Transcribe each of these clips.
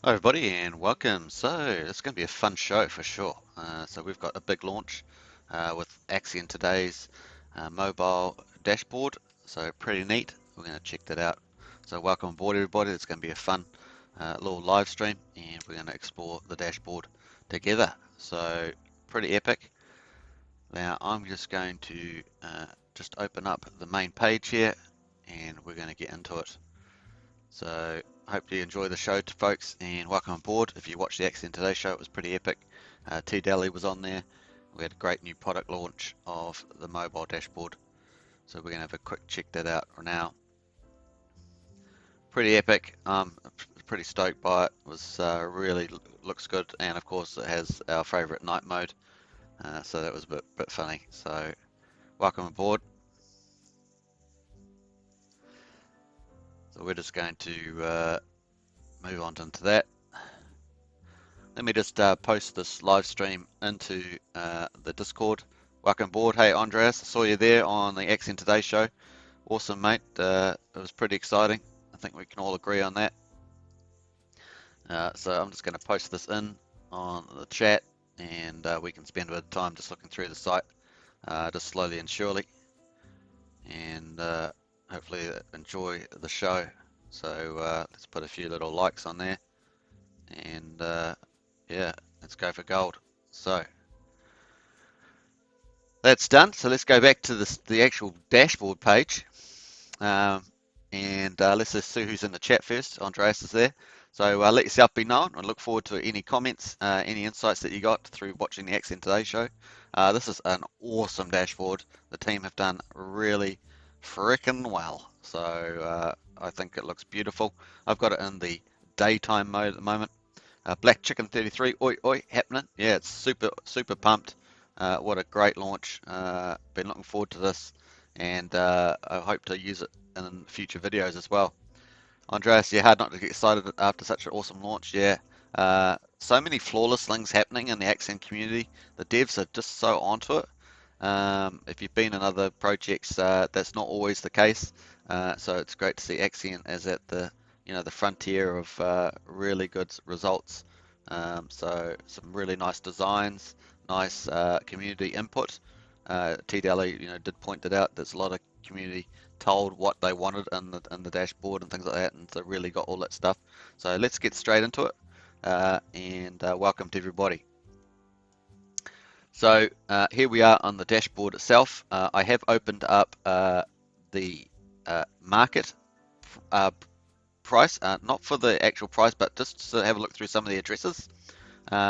Hi everybody and welcome. So it's going to be a fun show for sure. So we've got a big launch with Axion today's mobile dashboard. So pretty neat. We're going to check that out. So welcome aboard everybody. It's going to be a fun little live stream and we're going to explore the dashboard together. So pretty epic. Now I'm just going to just open up the main page here and we're going to get into it. So hope you enjoy the show, folks, and welcome aboard. If you watched the Axion Today show, it was pretty epic. T Daly was on there. We had a great new product launch of the mobile dashboard. So we're going to have a quick check that out now. Pretty epic. Pretty stoked by it. It was really looks good, and of course it has our favorite night mode. So that was a bit funny. So welcome aboard. So we're just going to move on into that. Let me just post this live stream into the Discord. Welcome aboard. Hey, Andreas, I saw you there on the Axion Today show. Awesome, mate. It was pretty exciting. I think we can all agree on that. So I'm just going to post this in on the chat, and we can spend a bit of time just looking through the site, just slowly and surely, and hopefully enjoy the show. So let's put a few little likes on there, and yeah, let's go for gold. So that's done. So let's go back to the actual dashboard page, and let's just see who's in the chat first. Andreas is there. So let yourself be known. I look forward to any comments, any insights that you got through watching the Axion Today show. This is an awesome dashboard. The team have done really freaking well. So I think it looks beautiful. I've got it in the daytime mode at the moment. Black Chicken 33, oi oi, happening. Yeah, it's super pumped. What a great launch. Been looking forward to this, and I hope to use it in future videos as well. Andreas, yeah, hard not to get excited after such an awesome launch. Yeah, so many flawless things happening in the Axion community. The devs are just so onto it. If you've been in other projects, that's not always the case. So it's great to see Axion as at the the frontier of really good results. So some really nice designs, nice community input. T Daly, did point it out. There's a lot of community told what they wanted in the dashboard and things like that, and so really got all that stuff. So let's get straight into it, and welcome to everybody. So here we are on the dashboard itself. I have opened up the market price, not for the actual price, but just to have a look through some of the addresses.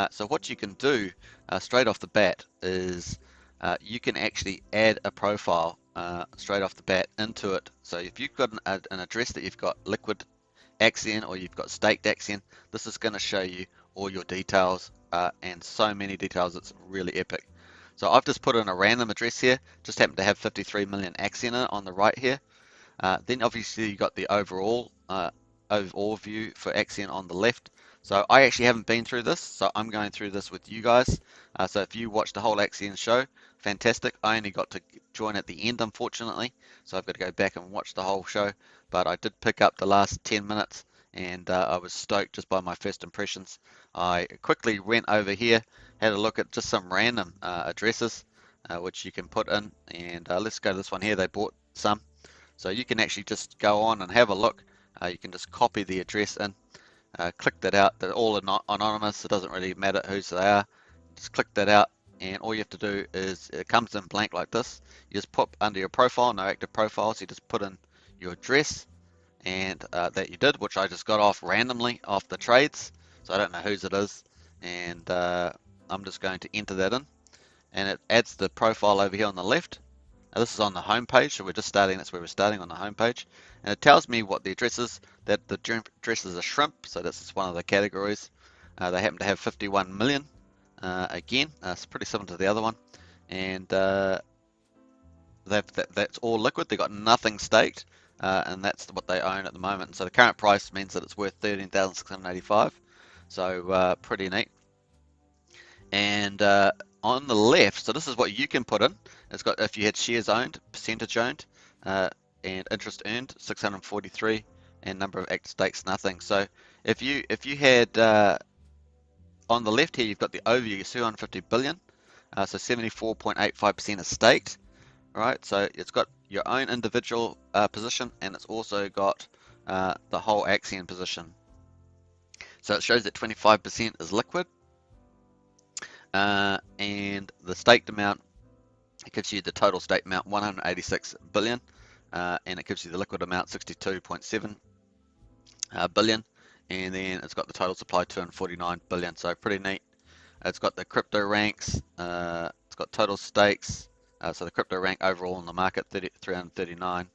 So what you can do straight off the bat is you can actually add a profile straight off the bat into it. So if you've got an address that you've got liquid Axion or you've got staked Axion, this is going to show you all your details and so many details. It's really epic. So I've just put in a random address here, just happen to have 53 million Axion in it on the right here. Then obviously you got the overall overview for Axion on the left. So I actually haven't been through this, so I'm going through this with you guys. So if you watched the whole Axion show, fantastic. I only got to join at the end, unfortunately, so I've got to go back and watch the whole show. But I did pick up the last 10 minutes, and I was stoked just by my first impressions. I quickly went over here, had a look at just some random addresses, which you can put in, and let's go to this one here. They bought some. So you can actually just go on and have a look. You can just copy the address in, click that out. They're all anonymous. It doesn't really matter whose they are. Just click that out, and all you have to do is it comes in blank like this. You just put under your profile, no active profile, so you just put in your address and that you did, which I just got off randomly off the trades. So I don't know whose it is, and I'm just going to enter that in, and it adds the profile over here on the left. Now this is on the home page, so we're just starting, that's where we're starting on the home page. And it tells me what the address is, that the address is a shrimp, so this is one of the categories. They happen to have 51 million. Again, it's pretty similar to the other one. And that's all liquid, they've got nothing staked, and that's what they own at the moment. So the current price means that it's worth 13,685. So pretty neat. And on the left, so this is what you can put in. It's got if you had shares owned, percentage owned, and interest earned, 643, and number of active stakes, nothing. So if you had on the left here, you've got the overview, 250 billion, so 74.85% is staked, right? So it's got your own individual position, and it's also got the whole Axion position. So it shows that 25% is liquid, and the staked amount, it gives you the total staked amount 186 billion, and it gives you the liquid amount 62.7 billion, and then it's got the total supply 249 billion. So pretty neat. It's got the crypto ranks. It's got total stakes. So the crypto rank overall in the market 339.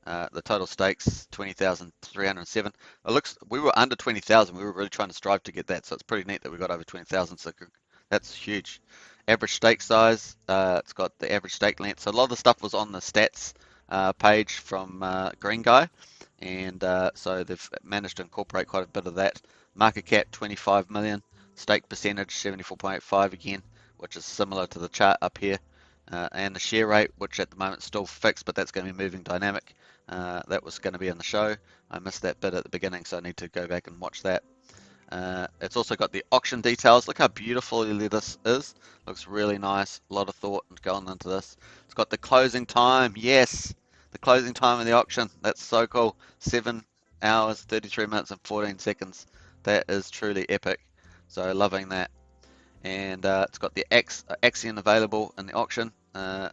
The total stakes 20,307. It looks we were under 20,000. We were really trying to strive to get that, so it's pretty neat that we got over 20,000. So that's huge. Average stake size. It's got the average stake length. So a lot of the stuff was on the stats page from Green Guy, and so they've managed to incorporate quite a bit of that. Market cap 25 million. Stake percentage 74.85 again, which is similar to the chart up here. And the share rate, which at the moment is still fixed, but that's going to be moving dynamic. That was going to be in the show. I missed that bit at the beginning, so I need to go back and watch that. It's also got the auction details. Look how beautifully this is. Looks really nice. A lot of thought going into this. It's got the closing time. Yes, the closing time of the auction. That's so cool. 7 hours, 33 minutes, and 14 seconds. That is truly epic. So loving that. And it's got the Axion available in the auction,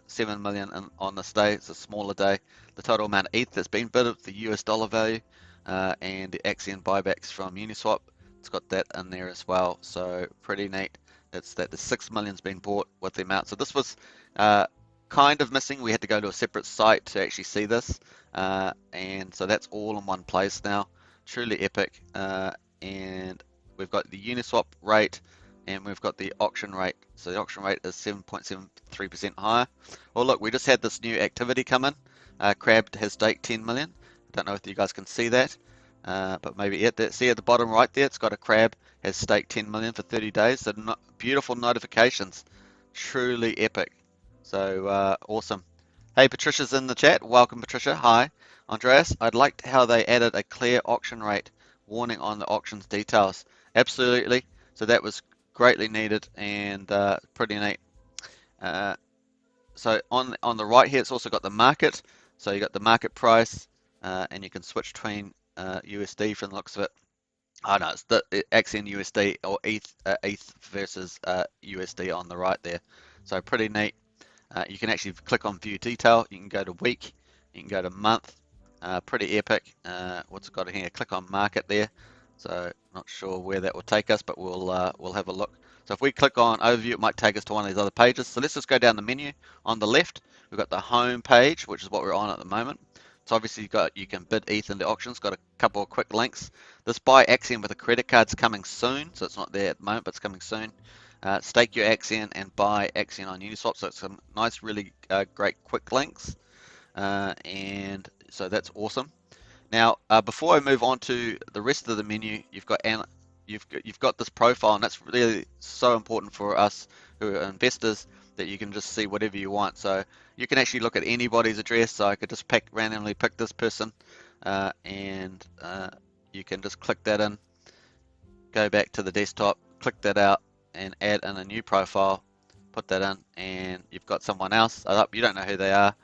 7 million on this day. It's a smaller day. The total amount of ETH that's been bid of the US dollar value, and the Axion buybacks from Uniswap. It's got that in there as well. So pretty neat. It's that the 6 million's been bought with the amount. So this was kind of missing. We had to go to a separate site to actually see this, and so that's all in one place now. Truly epic. And we've got the Uniswap rate, and we've got the auction rate. So the auction rate is 7.73% higher. Well, look, we just had this new activity come in. Crab has staked 10 million. I don't know if you guys can see that, but maybe see at the bottom right there, it's got a crab has staked 10 million for 30 days. So beautiful notifications, truly epic. So awesome. Hey, Patricia's in the chat. Welcome, Patricia. Hi, Andreas. I'd like how they added a clear auction rate warning on the auction's details. Absolutely. So that was greatly needed and pretty neat. So on the right here, it's also got the market. So you got the market price, and you can switch between USD from the looks of it. Oh no, it's the Axion USD or ETH versus USD on the right there. So pretty neat. You can actually click on view detail. You can go to week. You can go to month. Pretty epic. What's it got in here? Click on market there. So not sure where that will take us, but we'll have a look. So if we click on overview, it might take us to one of these other pages. So let's just go down the menu. On the left, we've got the home page, which is what we're on at the moment. So obviously you can bid ETH into auctions. Got a couple of quick links. This buy Axion with a credit card's coming soon, so it's not there at the moment, but it's coming soon. Stake your Axion and buy Axion on Uniswap. So it's some nice, really great quick links, and so that's awesome. Now, before I move on to the rest of the menu, you've got this profile, and that's really so important for us who are investors, that you can just see whatever you want. So you can actually look at anybody's address. So I could just randomly pick this person, and you can just click that in, go back to the desktop, click that out, and add in a new profile, put that in, and you've got someone else. You don't know who they are.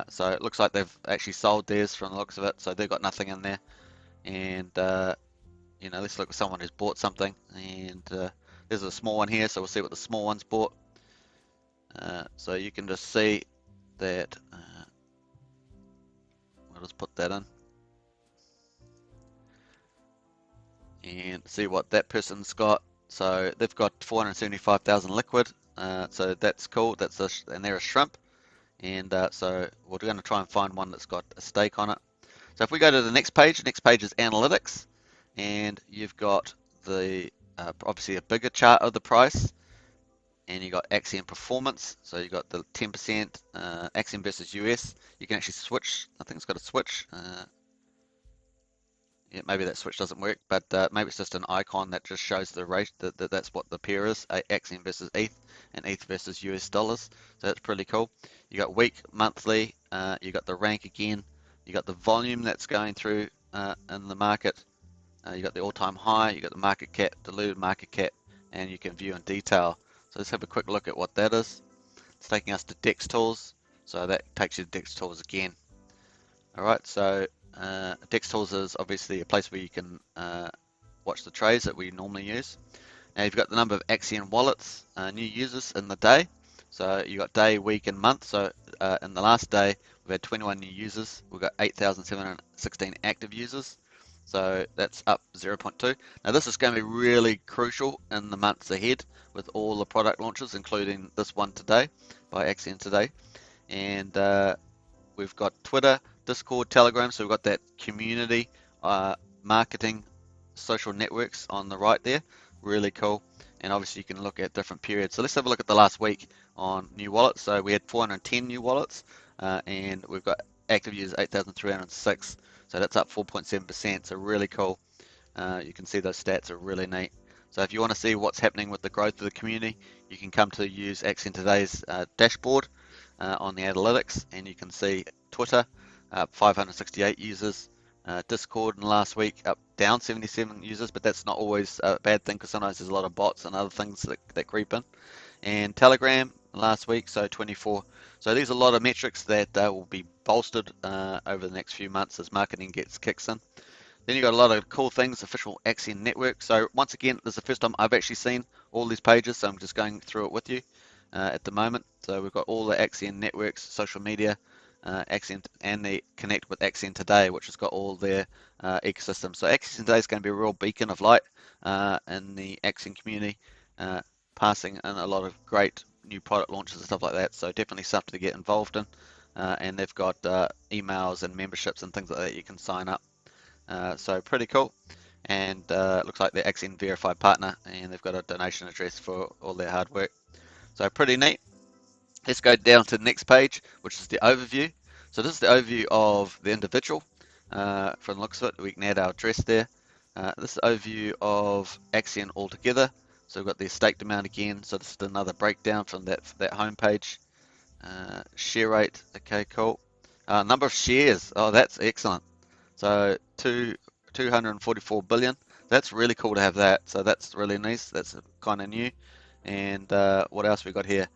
So it looks like they've actually sold theirs from the looks of it, so they've got nothing in there. And let's look at someone who's bought something, and there's a small one here, so we'll see what the small one's bought. So you can just see that. I'll just put that in and see what that person's got. So they've got 475,000 liquid, so that's cool. And they're a shrimp. And so we're going to try and find one that's got a stake on it. So if we go to the next page is analytics, and you've got the obviously a bigger chart of the price, and you got Axion performance. So you got the 10% Axion versus US. You can actually switch. I think it's got a switch. Yeah, maybe that switch doesn't work, but maybe it's just an icon that just shows the rate that's what the pair is, Axion versus ETH and ETH versus US dollars. So that's pretty cool. You got week, monthly, you got the rank again, you got the volume that's going through in the market, You got the all-time high, you got the market cap, diluted market cap, and you can view in detail. So let's have a quick look at what that is. It's taking us to DEX Tools, so that takes you to DEX Tools again. All right, so DEX Tools is obviously a place where you can watch the trades that we normally use. Now you've got the number of Axion wallets, new users in the day. So you got day, week, and month. So in the last day, we've had 21 new users. We've got 8,716 active users. So that's up 0.2. Now this is going to be really crucial in the months ahead with all the product launches, including this one today by Axion today. And we've got Twitter, Discord, Telegram. So we've got that community marketing social networks on the right there. Really cool. And obviously you can look at different periods. So let's have a look at the last week on new wallets. So we had 410 new wallets and we've got active users 8,306. So that's up 4.7%. So really cool. You can see those stats are really neat. So if you want to see what's happening with the growth of the community, you can come to use Axion today's dashboard on the analytics, and you can see Twitter 568 users, Discord in the last week up down 77 users, but that's not always a bad thing because sometimes there's a lot of bots and other things that creep in. And Telegram last week, so 24. So these are a lot of metrics that will be bolstered over the next few months as marketing kicks in. Then you got a lot of cool things, official Axion network. So once again, this is the first time I've actually seen all these pages, so I'm just going through it with you at the moment. So we've got all the Axion networks, social media, Axion, and the connect with Axion today, which has got all their ecosystem. So Axion today is going to be a real beacon of light in the Axion community, passing in a lot of great new product launches and stuff like that. So definitely stuff to get involved in. And they've got emails and memberships and things like that you can sign up. So pretty cool, and looks like they're Axion verified partner, and they've got a donation address for all their hard work. So pretty neat. Let's go down to the next page, which is the overview. So this is the overview of the individual. From the looks of it, we can add our address there. This is the overview of Axion altogether. So we've got the staked amount again. So this is another breakdown from that home page. Share rate, okay, cool. Number of shares, oh, that's excellent. So 244 billion. That's really cool to have that. So that's really nice. That's kind of new. And what else we got here?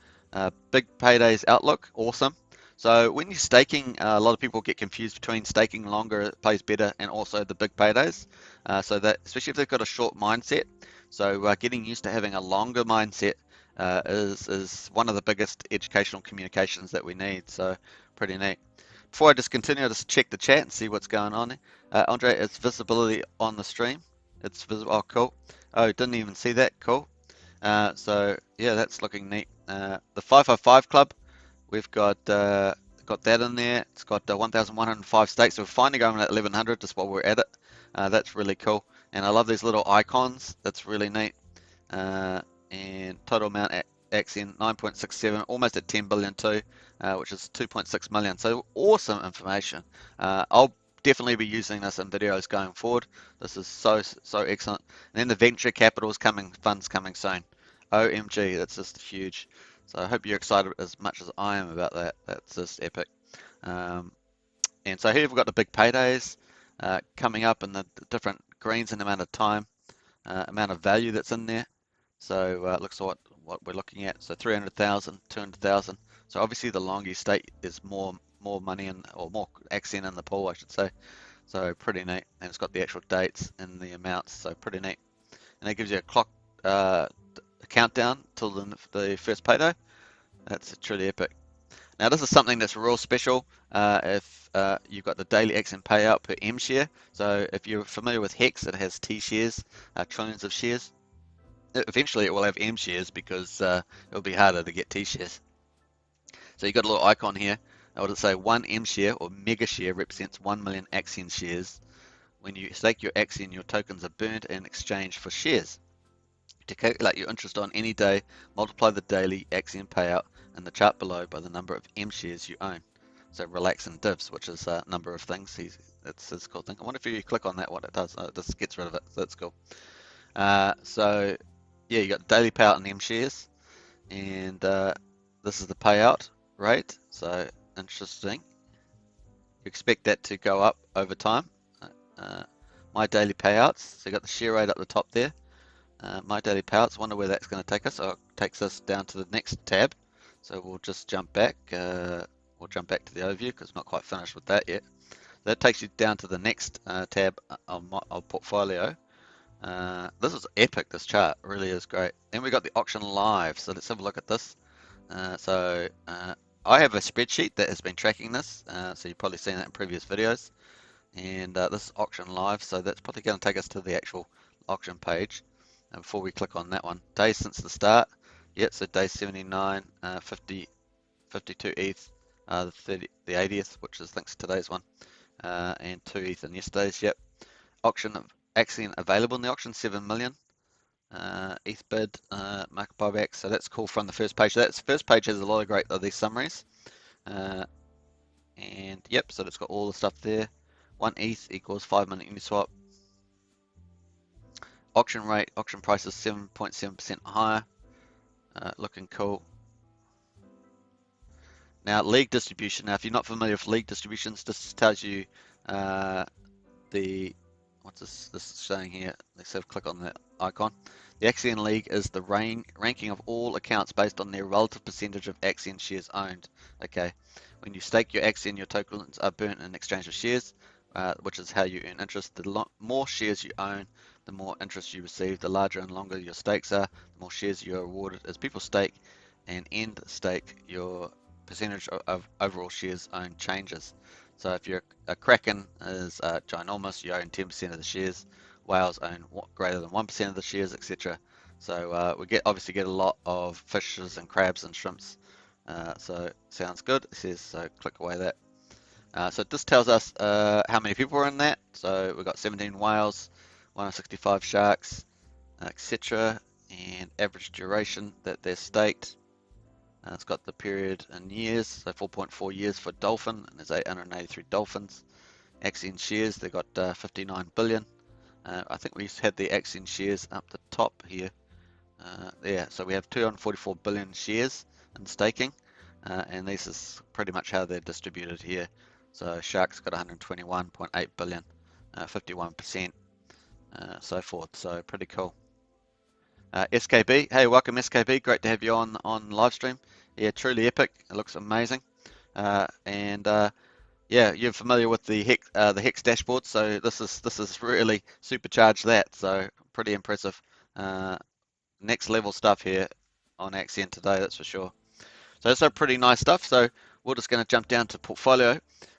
Big paydays outlook, awesome. So when you're staking, a lot of people get confused between staking longer plays better and also the big paydays. So that, especially if they've got a short mindset. So getting used to having a longer mindset is one of the biggest educational communications that we need. So pretty neat. Before I just continue, I'll just check the chat and see what's going on. Andre, it's visibility on the stream. It's visible. Oh, cool. Oh, didn't even see that. Cool. So yeah, that's looking neat. The 555 Club, we've got that in there. It's got 1,105 stakes. So we're finally going at 1,100 just while we're at it. That's really cool. And I love these little icons. That's really neat. And total amount at Axion 9.67, almost at 10 billion too, which is 2.6 million. So awesome information. I'll definitely be using this in videos going forward. This is so excellent. And then the venture capital's funds coming soon. OMG, that's just huge. So I hope you're excited as much as I am about that. That's just epic. And so here we've got the big paydays coming up and the different greens and amount of time, amount of value that's in there. So it looks like what we're looking at. So 300,000, 200,000. So obviously the longer you stay is more money or more Axion in the pool, I should say. So pretty neat. And it's got the actual dates and the amounts. So pretty neat. And it gives you a clock countdown till the first payday. That's truly epic. Now this is something that's real special if you've got the daily Axion payout per M share. So if you're familiar with Hex, it has T shares, trillions of shares. Eventually it will have M shares because it'll be harder to get T shares. So you've got a little icon here. I would say 1 M share or mega share represents 1 million Axion shares. When you stake your Axion, your tokens are burnt in exchange for shares. To calculate your interest on any day, multiply the daily Axion payout in the chart below by the number of M shares you own. So relax and divs, which is a number of things. It's a cool thing. I wonder if you click on that, what it does. Oh, it just gets rid of it. So that's cool. So yeah, you got daily payout in M shares, and this is the payout rate. So interesting. You expect that to go up over time. my daily payouts. So you got the share rate up the top there. My daily payouts. Wonder where that's going to take us. So it takes us down to the next tab. So we'll just jump back. We'll jump back to the overview because I'm not quite finished with that yet. That takes you down to the next tab on my portfolio. This is epic. This chart really is great. Then we got the auction live. So let's have a look at this. I have a spreadsheet that has been tracking this. So you've probably seen that in previous videos. And this is auction live. So that's probably going to take us to the actual auction page. And before we click on that one, days since the start. Yep. So day 79, 50, 52 ETH, the 80th, which is thanks to today's one, and 2 ETH in yesterday's. Yep. Auction of Axion available in the auction, 7 million. ETH bid, market buyback. So that's cool from the first page. So that first page has a lot of great of these summaries. And yep, so it's got all the stuff there. 1 ETH equals 5 minute Uniswap. Auction rate, auction price is 7.7% higher. Looking cool. Now league distribution. Now if you're not familiar with league distributions, this tells you what's this saying here? Let's have a click on the icon. The Axion League is the ranking of all accounts based on their relative percentage of Axion shares owned. Okay, when you stake your Axion, your tokens are burnt in exchange for shares, which is how you earn interest. The more shares you own, the more interest you receive. The larger and longer your stakes are, the more shares you are awarded. As people stake and end stake, your percentage of overall shares owned changes. So if you're a Kraken is ginormous, you own 10% of the shares. Whales own greater than 1% of the shares, etc. So we obviously get a lot of fishes and crabs and shrimps. So sounds good. It says so. Click away that. So this tells us how many people are in that. So we've got 17 whales, 165 sharks, etc. And average duration that they're staked. It's got the period in years, so 4.4 years for dolphin, and there's 883 dolphins. Axion shares, they've got 59 billion. I think we had the Axion shares up the top here. Yeah, so we have 244 billion shares in staking, and this is pretty much how they're distributed here. So Shark's got 121.8 billion, 51%, so forth. So pretty cool. SKB, hey, welcome SKB. Great to have you on live stream. Yeah, truly epic. It looks amazing. Yeah, you're familiar with the Hex dashboard, so this is really supercharged that. So pretty impressive. Next level stuff here on Axion today, that's for sure. So that's pretty nice stuff. So we're just going to jump down to portfolio.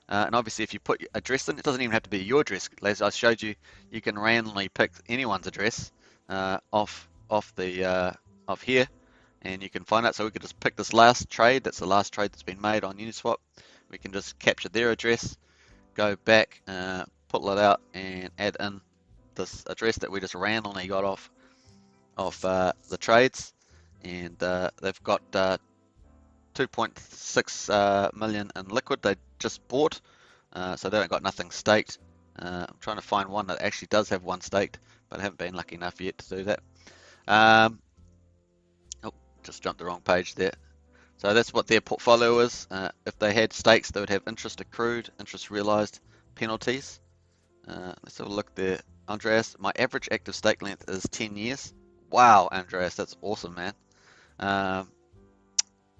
And obviously if you put your address in, it doesn't even have to be your address. As I showed you, you can randomly pick anyone's address off here, and you can find out. So we could just pick this last trade. That's the last trade that's been made on Uniswap. We can just capture their address, go back, pull it out, and add in this address that we just randomly got off the trades. And they've got 2.6 million in liquid they just bought, so they haven't got nothing staked. I'm trying to find one that actually does have one staked, but I haven't been lucky enough yet to do that. Oh, just jumped the wrong page there. So that's what their portfolio is. If they had stakes, they would have interest accrued, interest realized, penalties. Let's have a look there. Andreas, my average active stake length is 10 years. Wow, Andreas, that's awesome, man.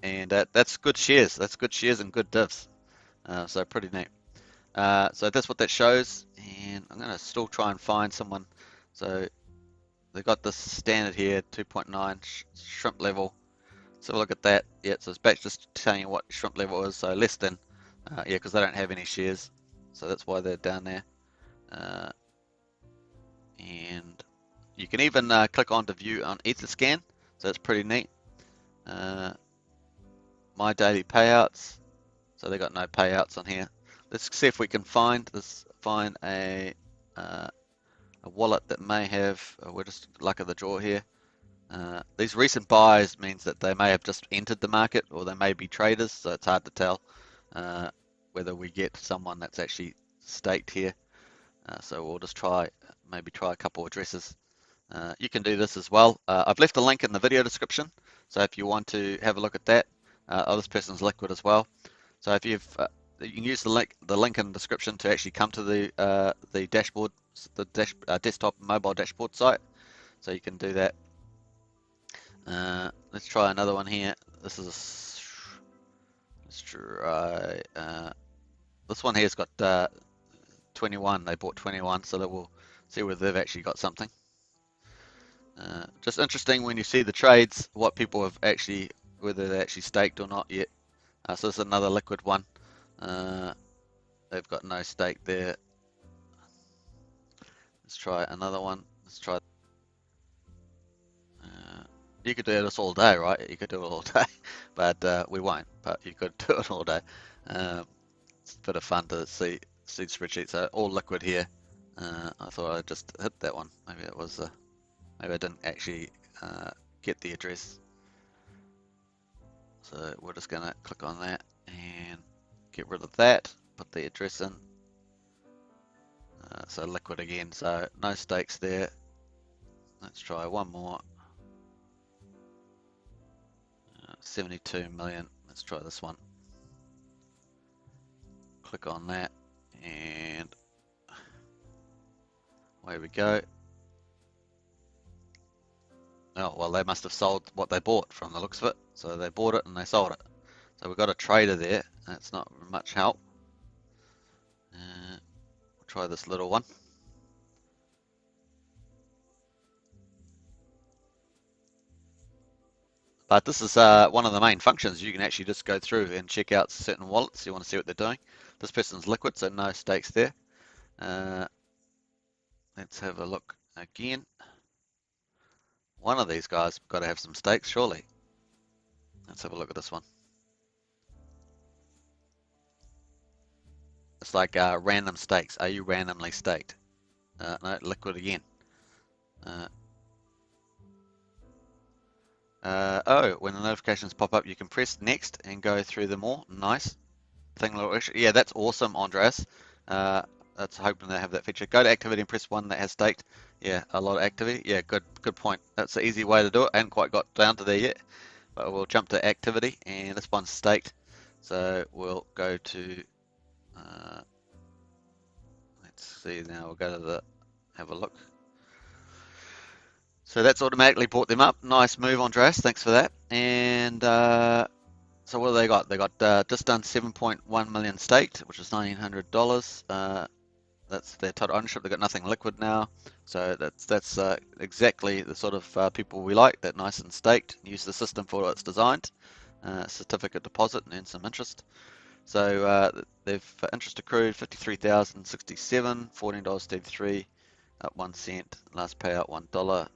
And that's good shares. That's good shares and good divs. So pretty neat. So that's what that shows. And I'm going to still try and find someone. So they've got this standard here, 2.9 shrimp level. So look at that. Yeah, so it's back just telling you what shrimp level is. So less than, yeah, because they don't have any shares. So that's why they're down there. And you can even click on to view on Etherscan. So that's pretty neat. My daily payouts. So they got no payouts on here. Let's see if we can find a wallet that may have. We're just luck of the draw here. These recent buys means that they may have just entered the market, or they may be traders. So it's hard to tell whether we get someone that's actually staked here. So we'll just maybe try a couple of addresses. You can do this as well. I've left a link in the video description. So if you want to have a look at that, this person's liquid as well. So if you can use the link in the description to actually come to the dashboard the desktop mobile dashboard site, so you can do that. Let's try another one here. This is let's try this one here's got 21. They bought 21, so that we'll see whether they've actually got something. Just interesting when you see the trades, what people have actually, whether they actually staked or not yet. So this is another liquid one. They've got no stake there. Let's try another one. Let's try. You could do this all day, right? You could do it all day, but we won't. But you could do it all day. It's a bit of fun to see the spreadsheet. So all liquid here. I thought I'd just hit that one. Maybe it was. Maybe I didn't actually get the address. So we're just gonna click on that and get rid of that. Put the address in. So liquid again. So no stakes there. Let's try one more. 72 million. Let's try this one. Click on that and away we go. Oh, well, they must have sold what they bought from the looks of it. So they bought it and they sold it. So we've got a trader there. That's not much help. We'll try this little one. But this is one of the main functions. You can actually just go through and check out certain wallets. You want to see what they're doing. This person's liquid, so no stakes there. Let's have a look again. One of these guys got to have some stakes, surely. Let's have a look at this one. It's like random stakes. Are you randomly staked? No, liquid again. Oh, when the notifications pop up, you can press next and go through them all. Nice. Yeah, that's awesome, Andreas. That's hoping they have that feature. Go to activity and press one that has staked. Yeah, a lot of activity. Yeah, good point. That's an easy way to do it. I haven't quite got down to there yet, but we'll jump to activity, and this one's staked. So we'll go to. Let's see now. We'll go to the have a look. So that's automatically brought them up. Nice move, Andreas. Thanks for that. And so what have they got? They got just done 7.1 million staked, which is $1,900. That's their total ownership. They've got nothing liquid now. So that's exactly the sort of people we like. That nice and staked. Use the system for what it's designed. Certificate deposit and earn some interest. So they've interest accrued 53,067, $14.33, up 1 cent. Last payout $1.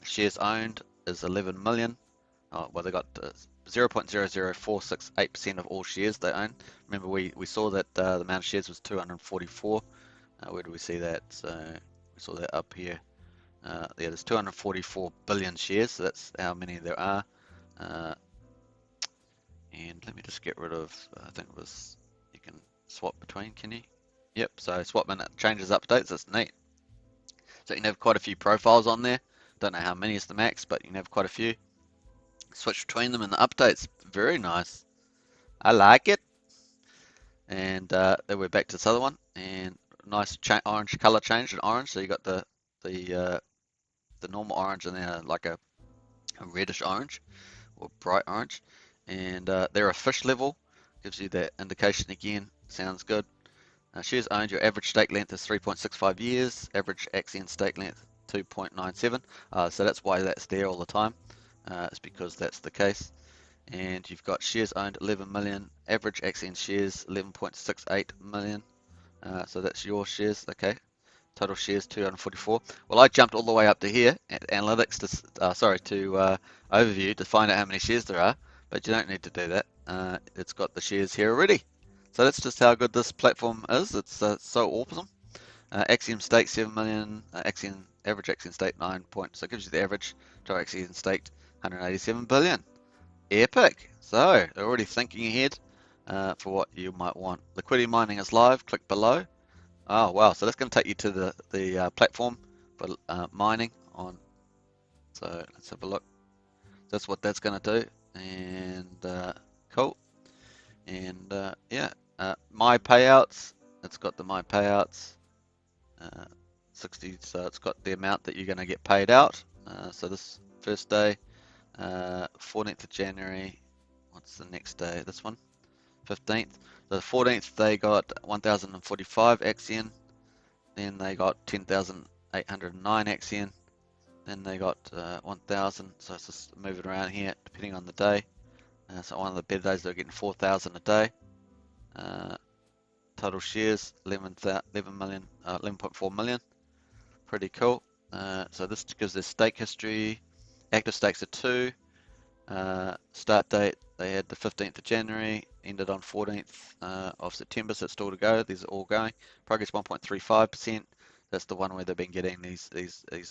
Shares owned is 11 million. Oh, well, they got 0.00468% of all shares they own. Remember, we saw that the amount of shares was 244. Where do we see that? So we saw that up here. Yeah, there's 244 billion shares. So that's how many there are. And let me just get rid of. I think it was you can swap between. Can you? Yep. So swap minute changes updates. That's neat. So you can have quite a few profiles on there. Don't know how many is the max, but you can have quite a few. Switch between them in the updates. Very nice. I like it. And then we're back to this other one. And nice orange color change in orange. So you got the normal orange and then like a reddish orange or bright orange. And they're a fish level. Gives you that indication again. Sounds good. Shares owned, your average stake length is 3.65 years. Average Axion stake length 2.97. So that's why that's there all the time. It's because that's the case. And you've got shares owned 11 million. Average Axion shares 11.68 million. So that's your shares. Okay. Total shares 244. Well, I jumped all the way up to here at analytics to overview to find out how many shares there are, but you don't need to do that. It's got the shares here already. So that's just how good this platform is. It's so awesome. Axiom stake 7 million. Average Axiom stake 9 points. So it gives you the average. Total Axiom staked 187 billion. Epic. So they're already thinking ahead for what you might want. Liquidity mining is live. Click below. Oh wow, so that's going to take you to the platform for mining on. So let's have a look. That's what that's going to do, and cool. And yeah, my payouts. It's got the my payouts. 60, so it's got the amount that you're going to get paid out. So this first day, 14th of January, what's the next day? This one, 15th. So the 14th they got 1,045 Axion, then they got 10,809 Axion, then they got 1,000, so it's just moving around here depending on the day. So one of the better days they're getting 4,000 a day. Total shares 11 million, 11.4 million. Pretty cool. So this gives their stake history. Active stakes are 2. Start date they had the 15th of January, ended on 14th of September, so it's still to go. These are all going. Progress 1.35%. That's the one where they've been getting these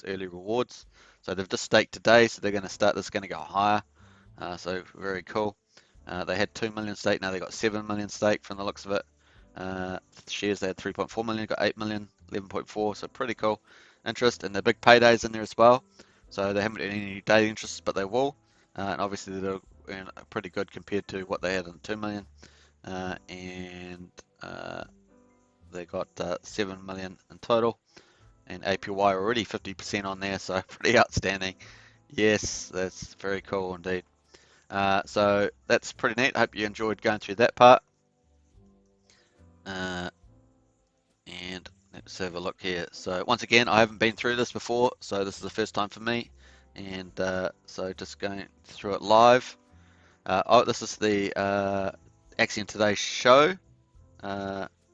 early rewards. So they've just staked today, so they're going to start. This is going to go higher. So very cool. They had 2 million stake, now they got 7 million stake from the looks of it. Shares they had 3.4 million, got 8 million, 11.4, so pretty cool interest. And the big paydays in there as well. So they haven't had any daily interests, but they will. And obviously they're pretty good compared to what they had in 2 million. And they got 7 million in total. And APY already 50% on there, so pretty outstanding. Yes, that's very cool indeed. So that's pretty neat. I hope you enjoyed going through that part. And let's have a look here. So once again, I haven't been through this before, so this is the first time for me. And so just going through it live. This is the Axion Today show.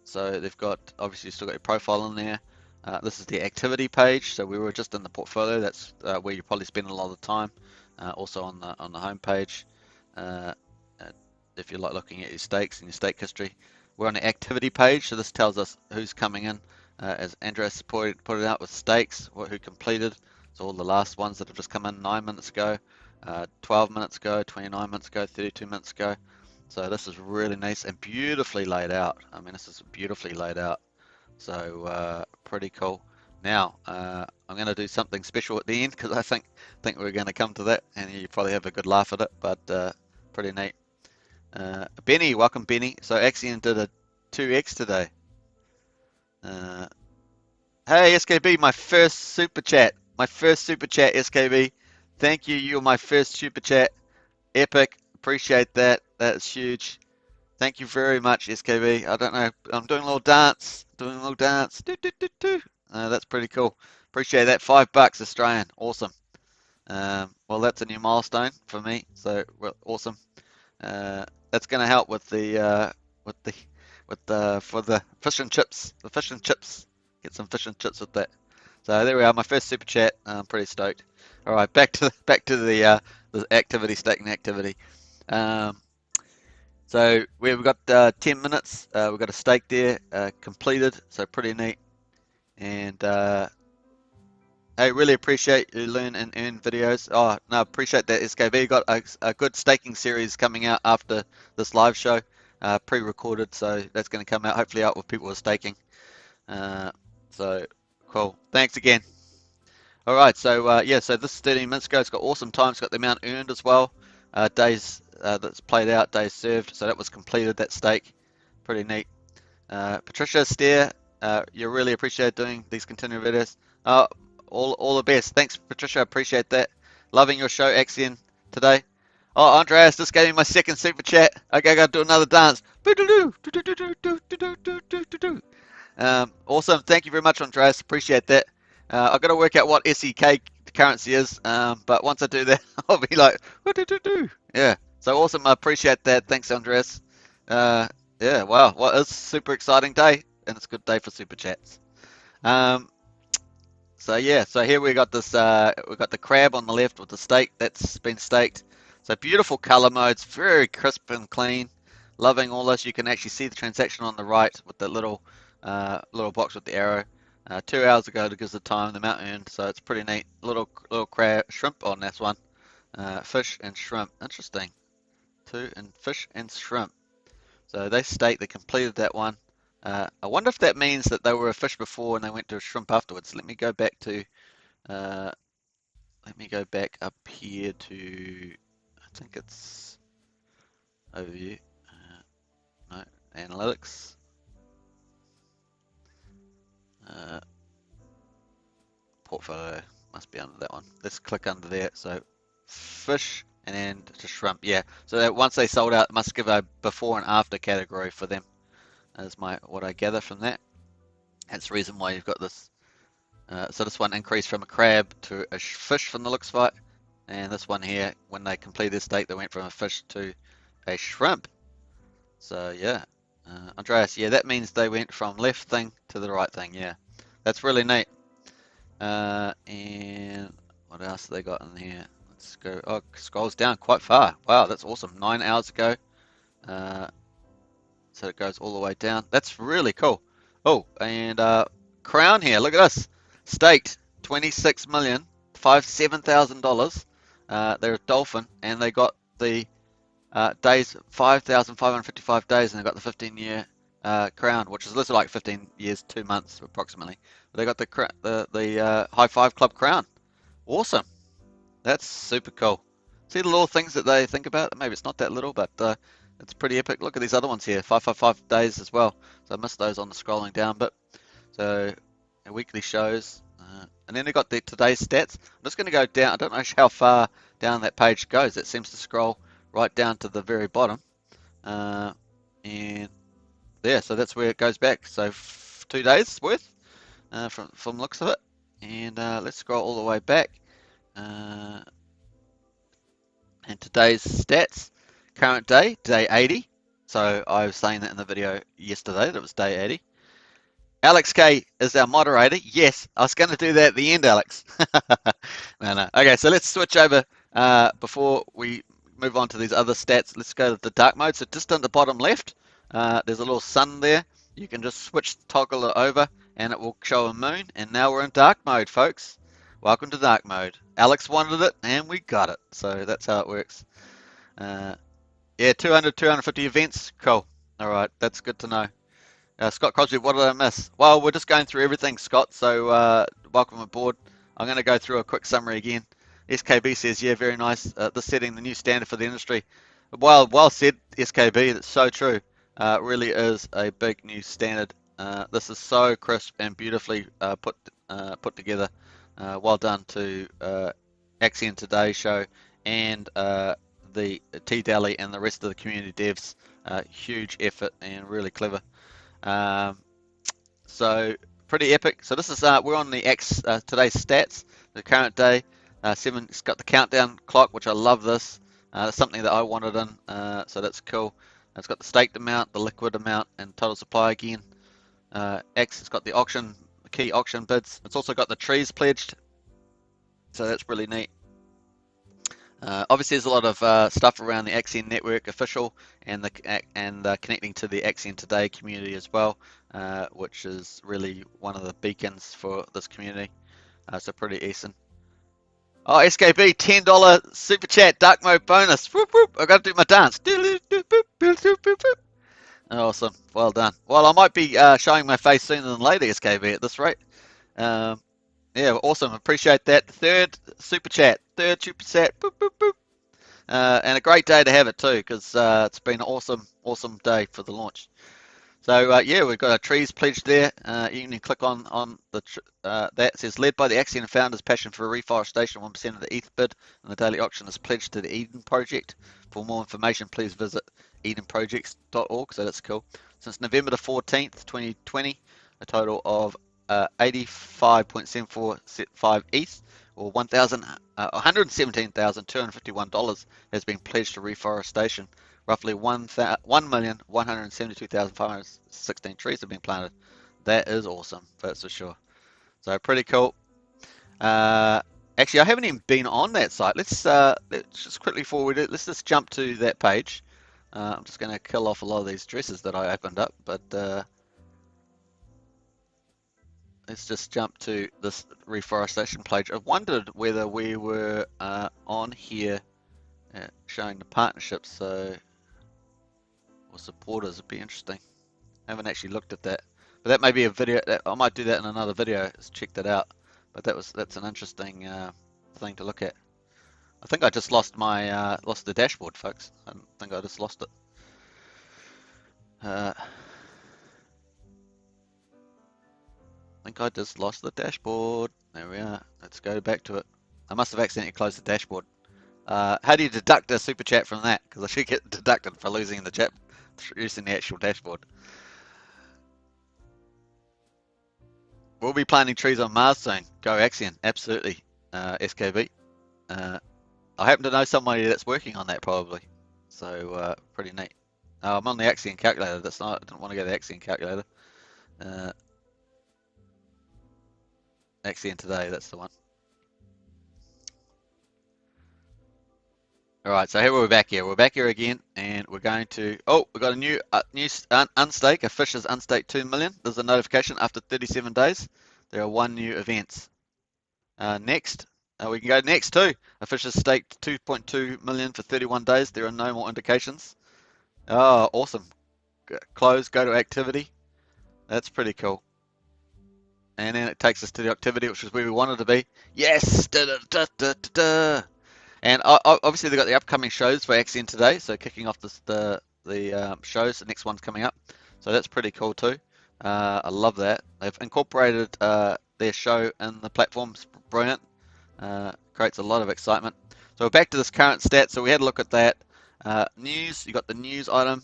So they've got, obviously still got your profile in there. This is the activity page. So we were just in the portfolio. That's where you probably spend a lot of the time. Also on the home page. If you like looking at your stakes and your stake history. We're on the activity page, so this tells us who's coming in. As Andreas put it out with stakes, who completed. So all the last ones that have just come in 9 minutes ago, 12 minutes ago, 29 minutes ago, 32 minutes ago. So this is really nice and beautifully laid out. I mean, this is beautifully laid out. So pretty cool. Now I'm going to do something special at the end because I think we're going to come to that, and you probably have a good laugh at it. But pretty neat. Benny, welcome Benny. So Axion did a 2x today. Hey SKB, my first super chat. My first super chat, SKB. Thank you. You're my first super chat. Epic. Appreciate that. That's huge. Thank you very much, SKB. I don't know. I'm doing a little dance. Doing a little dance. Do, do, do, do. That's pretty cool. Appreciate that. $5 Australian. Awesome. Well, that's a new milestone for me. So awesome. That's going to help with the for the fish and chips. The fish and chips. Get some fish and chips with that. So there we are. My first super chat. I'm pretty stoked. All right, back to the activity, staking activity. So we've got 10 minutes. We've got a stake there completed. So pretty neat. And I really appreciate you learn and earn videos. Oh, no, appreciate that, SKB. Got a good staking series coming out after this live show, pre-recorded, so that's going to come out, hopefully out with people who are staking. So, cool. Thanks again. All right, so yeah, so this is 13 minutes ago. It's got awesome time. It's got the amount earned as well. Days that's played out, days served. So that was completed, that stake. Pretty neat. Patricia, Steer, you really appreciate doing these continuing videos. All the best. Thanks, Patricia. I appreciate that. Loving your show, Axion, today. Oh, Andreas just gave me my second super chat. Okay, I gotta do another dance. Awesome. Thank you very much, Andreas. Appreciate that. I've got to work out what SEK currency is, but once I do that, I'll be like, yeah. So awesome. I appreciate that. Thanks, Andreas. Yeah, wow. Well, it's a super exciting day, and it's a good day for super chats. So yeah, so here we got this, we got the crab on the left with the stake that's been staked. So beautiful color modes, very crisp and clean. Loving all this. You can actually see the transaction on the right with the little box with the arrow. 2 hours ago to give the time, the amount earned. So it's pretty neat. Little crab, shrimp on this one. Fish and shrimp. Interesting. Fish and shrimp. So they state they completed that one. I wonder if that means that they were a fish before and they went to a shrimp afterwards. Let me go back up here to, I think it's overview. No, analytics. be under that one. Let's click under there. So fish and to shrimp. Yeah. So that once they sold out, it must give a before and after category for them. Is what I gather from that. That's the reason why you've got this. So this one increased from a crab to a fish from the looks of it. And this one here, when they completed their stake, they went from a fish to a shrimp. So yeah, Andreas, yeah, that means they went from left thing to the right thing. Yeah, that's really neat. And what else have they got in here? Let's go. Oh, it scrolls down quite far. Wow, that's awesome. 9 hours ago. So it goes all the way down. That's really cool. Oh, and Crown here. Look at this. Staked $26,057,000. They're a dolphin, and they got the days 5,555 days, and they got the 15-year crown, which is literally like 15 years, 2 months approximately. But they got the High Five Club crown. Awesome. That's super cool. See the little things that they think about? Maybe it's not that little, but it's pretty epic. Look at these other ones here, 555 days as well. So I missed those on the scrolling down bit. So weekly shows. And then they got the today's stats. I'm just going to go down. I don't know how far down that page goes. It seems to scroll right down to the very bottom. And there, so that's where it goes back. So 2 days worth from looks of it. And let's scroll all the way back. And today's stats, current day, day 80. So I was saying that in the video yesterday that it was day 80. Alex K is our moderator. Yes, I was going to do that at the end, Alex. No. Okay, so let's switch over before we move on to these other stats. Let's go to the dark mode. So just on the bottom left, there's a little sun there. You can just toggle it over and it will show a moon. And now we're in dark mode, folks. Welcome to dark mode. Alex wanted it and we got it. So that's how it works. Yeah, 200, 250 events. Cool. All right, that's good to know. Scott Crosby, what did I miss? Well, we're just going through everything, Scott, so welcome aboard. I'm going to go through a quick summary again. SKB says, yeah, very nice. This setting the new standard for the industry. Well said, SKB. That's so true. Really is a big new standard. This is so crisp and beautifully put together. Well done to Axion Today show and the T-Dally and the rest of the community devs. Huge effort and really clever. So pretty epic. So this is we're on the today's stats, the current day. It's got the countdown clock, which I love. This it's something that I wanted in, so that's cool. It's got the staked amount, the liquid amount, and total supply again. It's got the key auction bids. It's also got the trees pledged, so that's really neat. Obviously, there's a lot of stuff around the Axion network official and connecting to the Axion Today community as well, which is really one of the beacons for this community. So pretty decent. Oh, SKB, $10 super chat, dark mode bonus. Whoop, whoop. I've got to do my dance. Awesome. Well done. Well, I might be showing my face sooner than later, SKB, at this rate. Yeah, awesome. Appreciate that. Third super chat. Boop, boop, boop. And a great day to have it too, because it's been an awesome day for the launch. So yeah, we've got our trees pledged there. You can click on the that. It says led by the Axion founders' passion for reforestation. 1% of the ETH bid and the daily auction is pledged to the Eden Project. For more information, please visit edenprojects.org. So that's cool. Since November the 14th, 2020, a total of 85.745 ETH, or $117,251 has been pledged to reforestation. Roughly 1,172,516 trees have been planted. That is awesome, that's for sure. So pretty cool. Actually, I haven't even been on that site. Let's just quickly forward it. Let's just jump to that page. I'm just going to kill off a lot of these addresses that I opened up, but let's just jump to this reforestation page. I wondered whether we were on here showing the partnerships, or supporters. Would be interesting. I haven't actually looked at that, but that may be a video. I might do that in another video. Just check that out. But that's an interesting thing to look at. I think I just lost my lost the dashboard, folks. I think I just lost it. I think I just lost the dashboard. There we are. Let's go back to it. I must have accidentally closed the dashboard. How do you deduct a super chat from that? Because I should get deducted for losing the chat, using the actual dashboard. We'll be planting trees on Mars soon. Go Axion, absolutely. SKB. I happen to know somebody that's working on that probably. So pretty neat. I'm on the Axion calculator. That's not. I didn't want to go to the Axion calculator. Axion today. That's the one. All right, so here we're back here. We're back here again, and we're going to. Oh, we've got a new unstake. A fish is unstaked 2 million. There's a notification after 37 days. There are one new events. Next, we can go next too. A fish is staked 2.2 million for 31 days. There are no more indications. Oh, awesome. Close. Go to activity. That's pretty cool. And then it takes us to the activity, which is where we wanted to be. Yes. Da, da, da, da, da, da. And obviously they've got the upcoming shows for Axion today, so kicking off the shows. The next one's coming up, so that's pretty cool too. I love that they've incorporated their show in the platform's brilliant. Creates a lot of excitement. So we're back to this current stat. So we had a look at that news. You got the news item.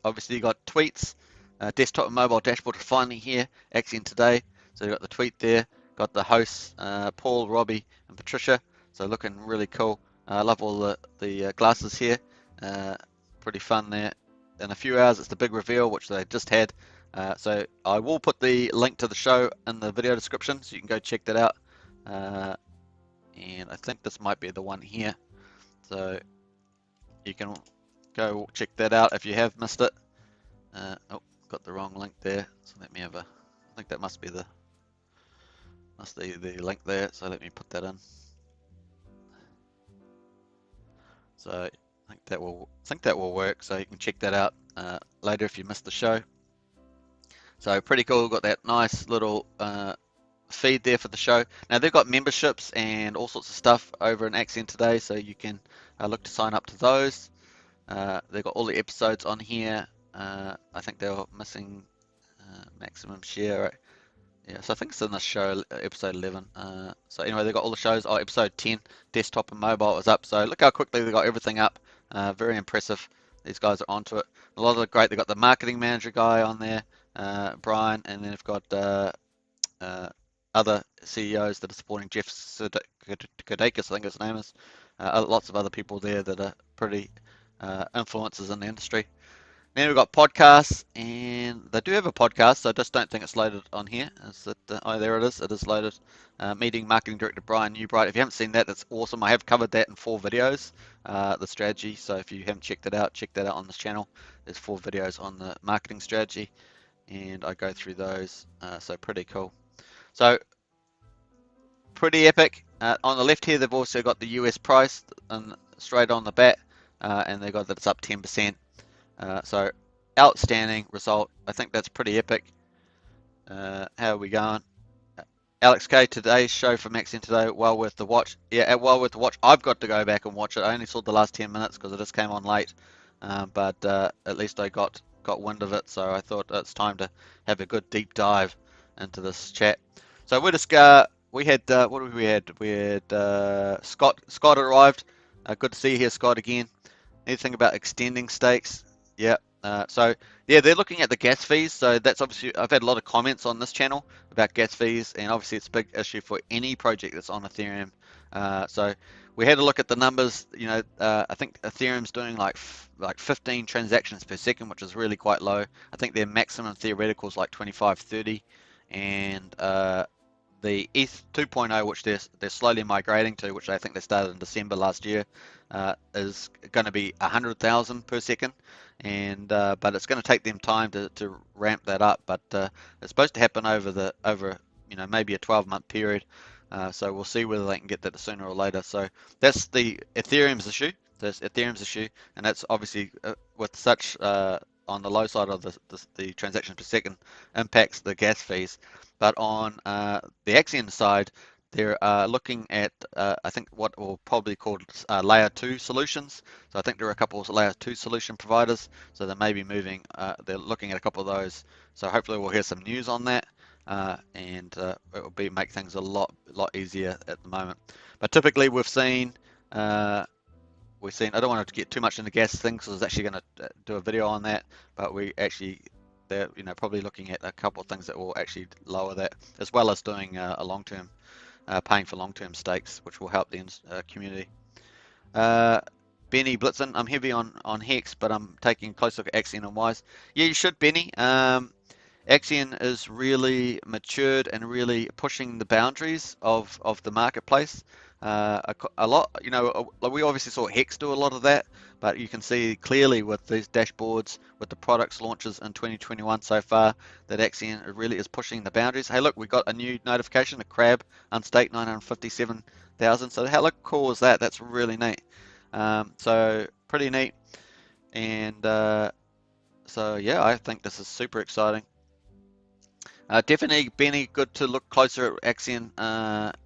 Obviously you got tweets. Desktop and mobile dashboard are finally here. Axion today. So you got the tweet there. Got the hosts Paul, Robbie, and Patricia. So looking really cool. I love all the glasses here. Pretty fun there. In a few hours, it's the big reveal, which they just had. So I will put the link to the show in the video description, so you can go check that out. And I think this might be the one here. So you can go check that out if you have missed it. Oh, got the wrong link there. So let me have a. I think that must be the link there. So let me put that in. So I think that will work. So you can check that out later if you missed the show. So pretty cool. Got that nice little feed there for the show. Now they've got memberships and all sorts of stuff over in Axion today, so you can look to sign up to those. They've got all the episodes on here. I think they were missing maximum share. Right? Yeah, so I think it's in the show, episode 11. So anyway, they've got all the shows. Oh, episode 10, desktop and mobile is up. So look how quickly they got everything up. Very impressive. These guys are onto it. A lot of the great. They've got the marketing manager guy on there, Brian, and then they've got other CEOs that are supporting Jeff Kadakis, I think his name is. Lots of other people there that are pretty influencers in the industry. Then we've got podcasts, and they do have a podcast, so I just don't think it's loaded on here. Oh, there it is. It is loaded. Meeting Marketing Director Brian Newbright. If you haven't seen that, that's awesome. I have covered that in 4 videos, the strategy. So if you haven't checked it out, check that out on this channel. There's 4 videos on the marketing strategy, and I go through those. So pretty cool. So pretty epic. On the left here, they've also got the US price and straight on the bat, and they've got that it's up 10%. So outstanding result. I think that's pretty epic. How are we going? Alex K, today's show from Axion today, well worth the watch. Yeah, well worth the watch. I've got to go back and watch it. I only saw the last 10 minutes because it just came on late, but at least I got wind of it, so I thought it's time to have a good deep dive into this chat. So we're just we had what did we had? We had Scott arrived. Good to see you here, Scott, again. Anything about extending stakes? Yeah. So yeah, they're looking at the gas fees. So that's obviously, I've had a lot of comments on this channel about gas fees, and obviously it's a big issue for any project that's on Ethereum. So we had a look at the numbers. You know, I think Ethereum's doing like 15 transactions per second, which is really quite low. I think their maximum theoretical is like 25, 30, and the ETH 2.0, which they're slowly migrating to, which I think they started in December last year, is going to be 100,000 per second, and but it's going to take them time to ramp that up. But it's supposed to happen over maybe a 12-month period. So we'll see whether they can get that sooner or later. So that's the Ethereum's issue. That's Ethereum's issue, and that's obviously with such on the low side of the transactions per second impacts the gas fees. But on the Axion side, they're looking at, I think, what will probably called layer 2 solutions. So I think there are a couple of layer 2 solution providers. So they may be moving, they're looking at a couple of those. So hopefully we'll hear some news on that. and it will make things a lot easier at the moment. But typically we've seen I don't want to get too much into gas things, because I was actually going to do a video on that, but they're probably looking at a couple of things that will actually lower that, as well as doing a long-term paying for long-term stakes, which will help the community. Benny Blitzen, I'm heavy on Hex, but I'm taking a close look at Axion and Wise. Yeah, you should, Benny. Axion is really matured and really pushing the boundaries of the marketplace. A lot, we obviously saw Hex do a lot of that, but you can see clearly with these dashboards, with the products launches in 2021 so far, that Axion really is pushing the boundaries. Hey, look, we got a new notification, a crab unstaked 957,000. So how cool is that? That's really neat. So pretty neat, and so yeah, I think this is super exciting. Definitely, Benny, good to look closer at Axion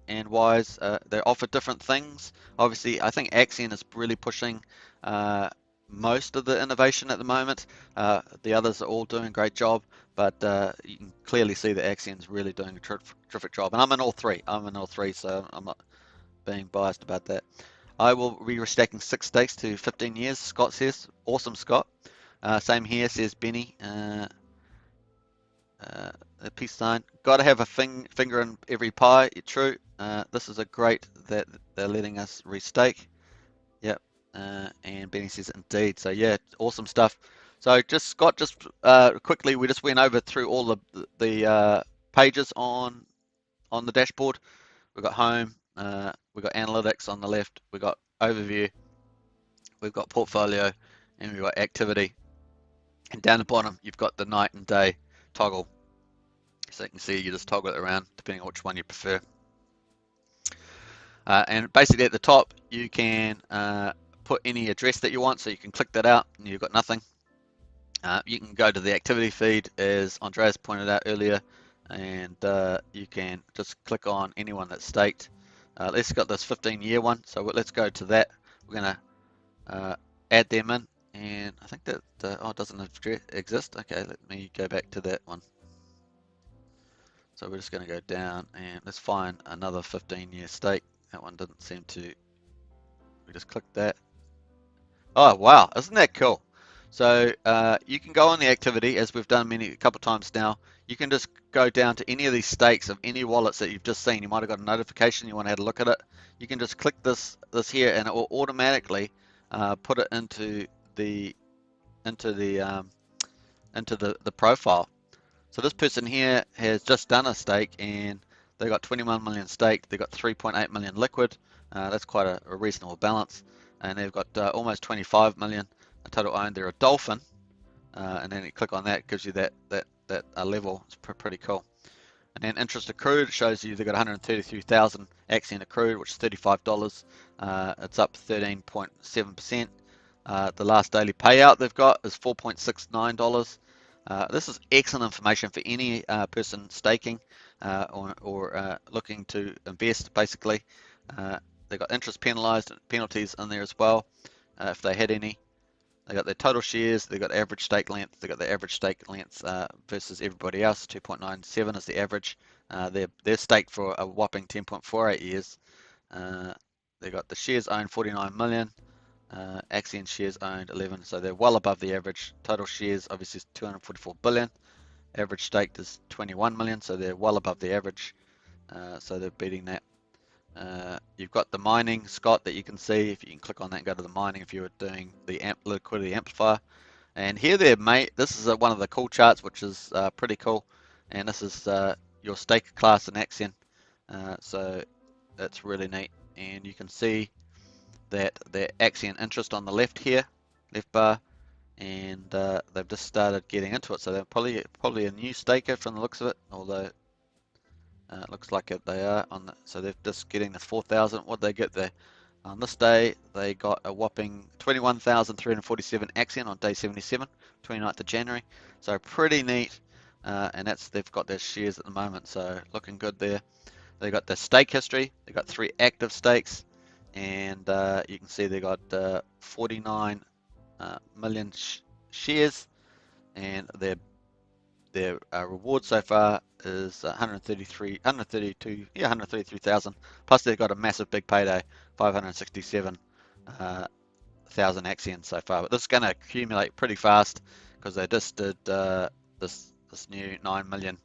and Wise. They offer different things. Obviously, I think Axion is really pushing most of the innovation at the moment. The others are all doing a great job, but you can clearly see that Axion's really doing a terrific job. And I'm in all three, so I'm not being biased about that. I will be restacking 6 stakes to 15 years, Scott says. Awesome, Scott. Same here, says Benny. A peace sign. Got to have a finger in every pie. True. This is a great that they're letting us restake. Yep. And Benny says indeed. So yeah, awesome stuff. So Scott, quickly, we just went over through all the pages on the dashboard. We've got home. We've got analytics on the left. We've got overview. We've got portfolio, and we've got activity. And down the bottom, you've got the night and day toggle. So you can see you just toggle it around depending on which one you prefer. And basically at the top, you can put any address that you want. So you can click that out and you've got nothing. You can go to the activity feed, as Andreas pointed out earlier, and you can just click on anyone that's staked. Let's got this 15-year one, so let's go to that. We're going to add them in, and I think that it doesn't exist. Okay, let me go back to that one. So we're just going to go down and let's find another 15-year stake. That one didn't seem to. We just clicked that. Oh wow, isn't that cool? So you can go on the activity, as we've done a couple times now. You can just go down to any of these stakes of any wallets that you've just seen. You might have got a notification, you want to have a look at it. You can just click this here, and it will automatically put it into the profile. So this person here has just done a stake, and they got 21 million staked. They got 3.8 million liquid. That's quite a reasonable balance, and they've got almost 25 million total owned. They're a dolphin, and then you click on that, it gives you that level. It's pretty cool. And then interest accrued shows you they've got 133,000 Axion accrued, which is $35. It's up 13.7%. The last daily payout they've got is $4.69. This is excellent information for any person staking or looking to invest, basically. They've got interest penalties in there as well, if they had any. They got their total shares, they got average stake length, they got the average stake length versus everybody else. 2.97 is the average. They're staked for a whopping 10.48 years. They got the shares owned 49 million. Axion shares owned 11, so they're well above the average. Total shares obviously is 244 billion. Average staked is 21 million, so they're well above the average. So they're beating that. You've got the mining, Scott, that you can see. If you can click on that and go to the mining, if you were doing the liquidity amplifier. And here this is one of the cool charts, which is pretty cool. And this is your stake class in Axion. So that's really neat. And you can see that the Axion interest on the left here, left bar, and they've just started getting into it. So they're probably a new staker from the looks of it, although it looks like they are on the, so they're just getting the 4,000. What they get there on this day, they got a whopping 21,347 Axion on day 77, 29th of January. So pretty neat, and they've got their shares at the moment. So looking good there. They got their stake history. They got 3 active stakes, and you can see they got 49 million shares, and their reward so far is 133,000. Plus they've got a massive big payday, 567,000 Axion so far. But this is going to accumulate pretty fast because they just did this new 9 million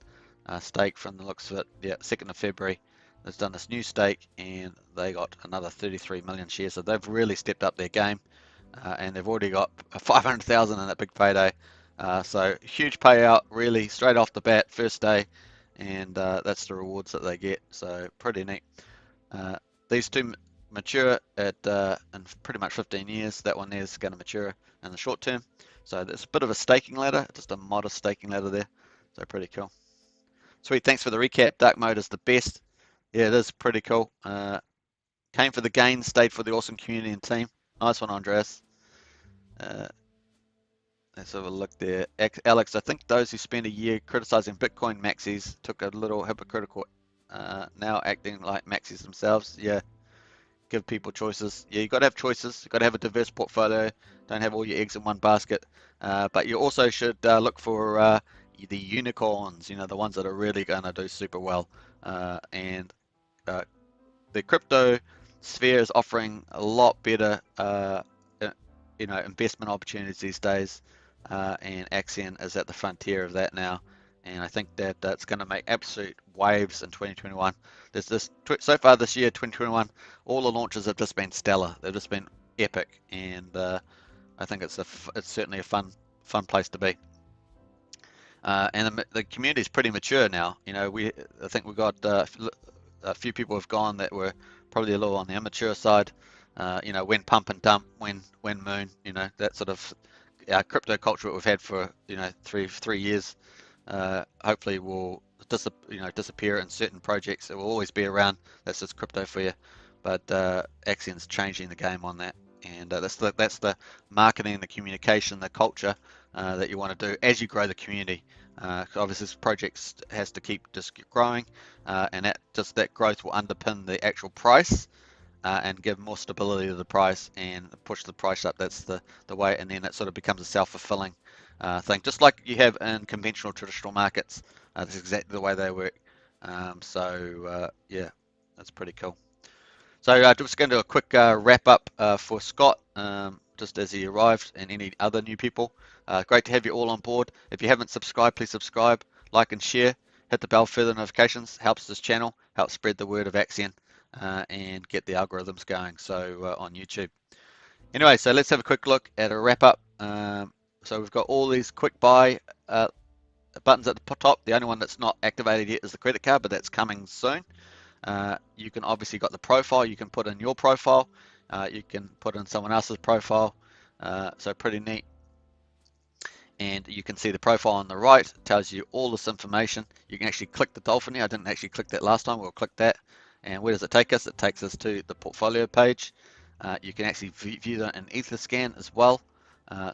stake from the looks of it. Yeah, 2nd of February. They've done this new stake and they got another 33 million shares. So they've really stepped up their game, and they've already got 500,000 in that big payday. So huge payout, really straight off the bat, first day, and that's the rewards that they get. So pretty neat. These two mature at in pretty much 15 years. That one there is going to mature in the short term. So there's a bit of a staking ladder, just a modest staking ladder there. So pretty cool. Sweet, thanks for the recap. Dark mode is the best. Yeah, it is pretty cool. Came for the gain, stayed for the awesome community and team. Nice one, Andreas. Let's have a look there. Alex, I think those who spend a year criticizing Bitcoin maxis took a little hypocritical, now acting like maxis themselves. Yeah, give people choices. Yeah, you got to have choices. You got to have a diverse portfolio. Don't have all your eggs in one basket. But you also should look for the unicorns. You know, the ones that are really going to do super well. And the crypto sphere is offering a lot better, investment opportunities these days. And Axion is at the frontier of that now. And I think that that's going to make absolute waves in 2021. There's this so far this year, 2021, all the launches have just been stellar. They've just been epic, and I think it's certainly a fun place to be. And the community is pretty mature now. You know, I think we've got a few people have gone that were probably a little on the immature side. When pump and dump, when moon. You know, that sort of crypto culture that we've had for 3 years. Hopefully will disappear in certain projects. It will always be around. That's just crypto for you. But Axion's changing the game on that, and that's the marketing, the communication, the culture that you want to do as you grow the community. Obviously, this project has to keep just growing, and that growth will underpin the actual price. And give more stability to the price and push the price up. That's the way, and then it sort of becomes a self-fulfilling thing, just like you have in conventional traditional markets. That's exactly the way they work. Yeah, that's pretty cool. So just going to do a quick wrap up for Scott, just as he arrived, and any other new people. Great to have you all on board. If you haven't subscribed, please subscribe, like and share. Hit the bell for further notifications. Helps this channel, helps spread the word of Axion. And get the algorithms going, so on YouTube. Anyway, so let's have a quick look at a wrap up. So we've got all these quick buy buttons at the top. The only one that's not activated yet is the credit card, but that's coming soon. You can obviously got the profile. You can put in your profile. You can put in someone else's profile. So pretty neat. And you can see the profile on the right. It tells you all this information. You can actually click the dolphin here. I didn't actually click that last time. We'll click that. And where does it take us? It takes us to the portfolio page. You can actually view that in Etherscan as well.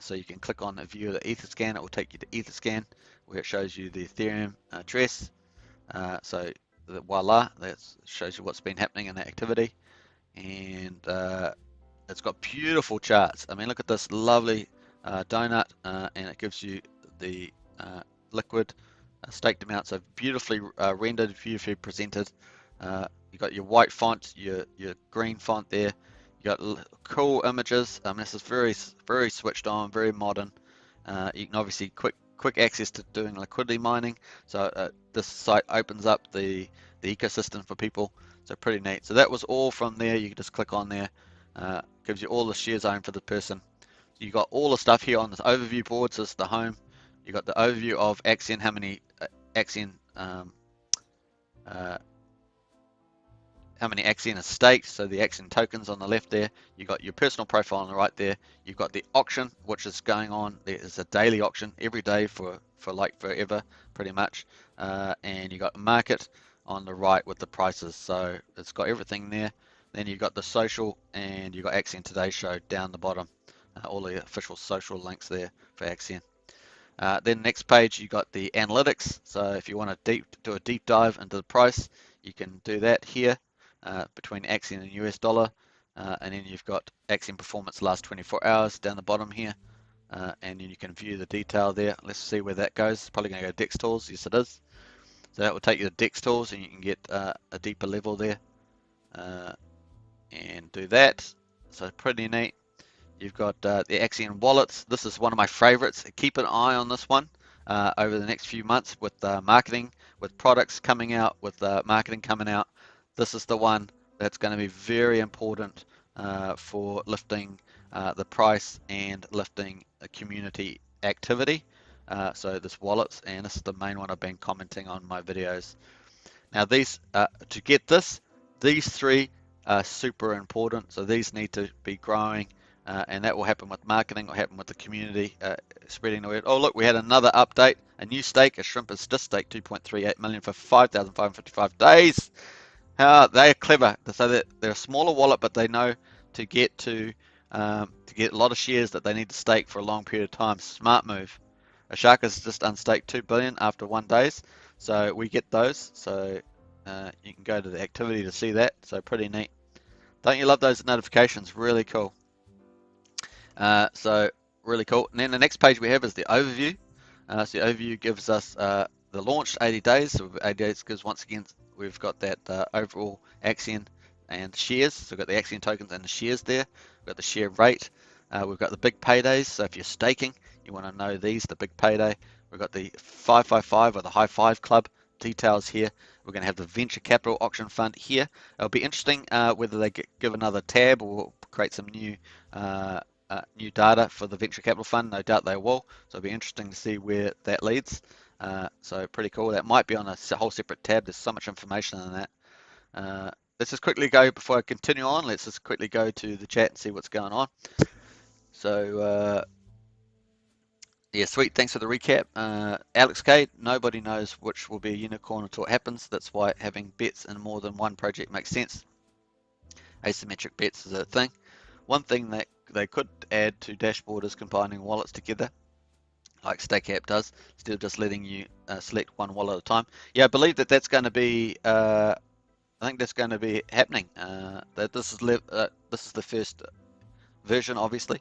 So you can click on the view of the Etherscan. It will take you to Etherscan, where it shows you the Ethereum address. Voila, that shows you what's been happening in that activity. And it's got beautiful charts. I mean, look at this lovely donut, and it gives you the liquid staked amount. So beautifully rendered, beautifully presented. You got your white font, your green font there. You got cool images. This is very switched on, very modern. You can obviously quick access to doing liquidity mining. So this site opens up the ecosystem for people. So pretty neat. So that was all from there. You can just click on there. Gives you all the share zone for the person. You got all the stuff here on this overview board. So it's the home. You got the overview of Axion, how many Axion is staked, so the Axion tokens on the left there. You got your personal profile on the right there. You've got the auction, which is going on. There's a daily auction every day for like forever, pretty much. And you got market on the right with the prices. So it's got everything there. Then you've got the social, and you've got Axion Today Show down the bottom. All the official social links there for Axion. Then next page, you got the analytics. So if you want to do a deep dive into the price, you can do that here. Between Axion and US dollar, and then you've got Axion performance last 24 hours down the bottom here. and then you can view the detail there. Let's see where that goes. It's probably going to go Dex Tools. Yes, it is. So that will take you to Dex Tools, and you can get a deeper level there and do that. So pretty neat. You've got the Axion wallets. This is one of my favorites. Keep an eye on this one over the next few months with marketing, with products coming out, with marketing coming out. This is the one that's going to be very important for lifting the price and lifting a community activity. So this wallets, and this is the main one I've been commenting on my videos. Now these, to get this, these three are super important. So these need to be growing, and that will happen with marketing, will happen with the community, spreading the word. Oh look, we had another update, a new stake. A shrimp is just staked 2.38 million for 5,555 days. They're clever. So they're a smaller wallet, but they know to get to get a lot of shares that they need to stake for a long period of time. Smart move. A shark has just unstaked 2 billion after 1 day, so we get those. So you can go to the activity to see that. So pretty neat. Don't you love those notifications? Really cool. So really cool. And then the next page we have is the overview. So the overview gives us the launch 80 days. So 80 days because once again we've got that overall Axion and shares. So we've got the Axion tokens and the shares there. We've got the share rate. We've got the big paydays. So if you're staking, you want to know these, the big payday. We've got the 555 or the high five club details here. We're going to have the venture capital auction fund here. It'll be interesting whether they give another tab or create some new new data for the venture capital fund. No doubt they will. So it'll be interesting to see where that leads. So pretty cool. That might be on a whole separate tab. There's so much information in that. Let's just quickly go, before I continue on, let's just quickly go to the chat and see what's going on. So yeah, sweet. Thanks for the recap. Alex K, nobody knows which will be a unicorn until it happens. That's why having bets in more than one project makes sense. Asymmetric bets is a thing. One thing that they could add to dashboard is combining wallets together, like StakeApp does, instead of just letting you select one wallet at a time. Yeah, I believe that that's going to be. I think that's going to be happening. That this is the first version, obviously.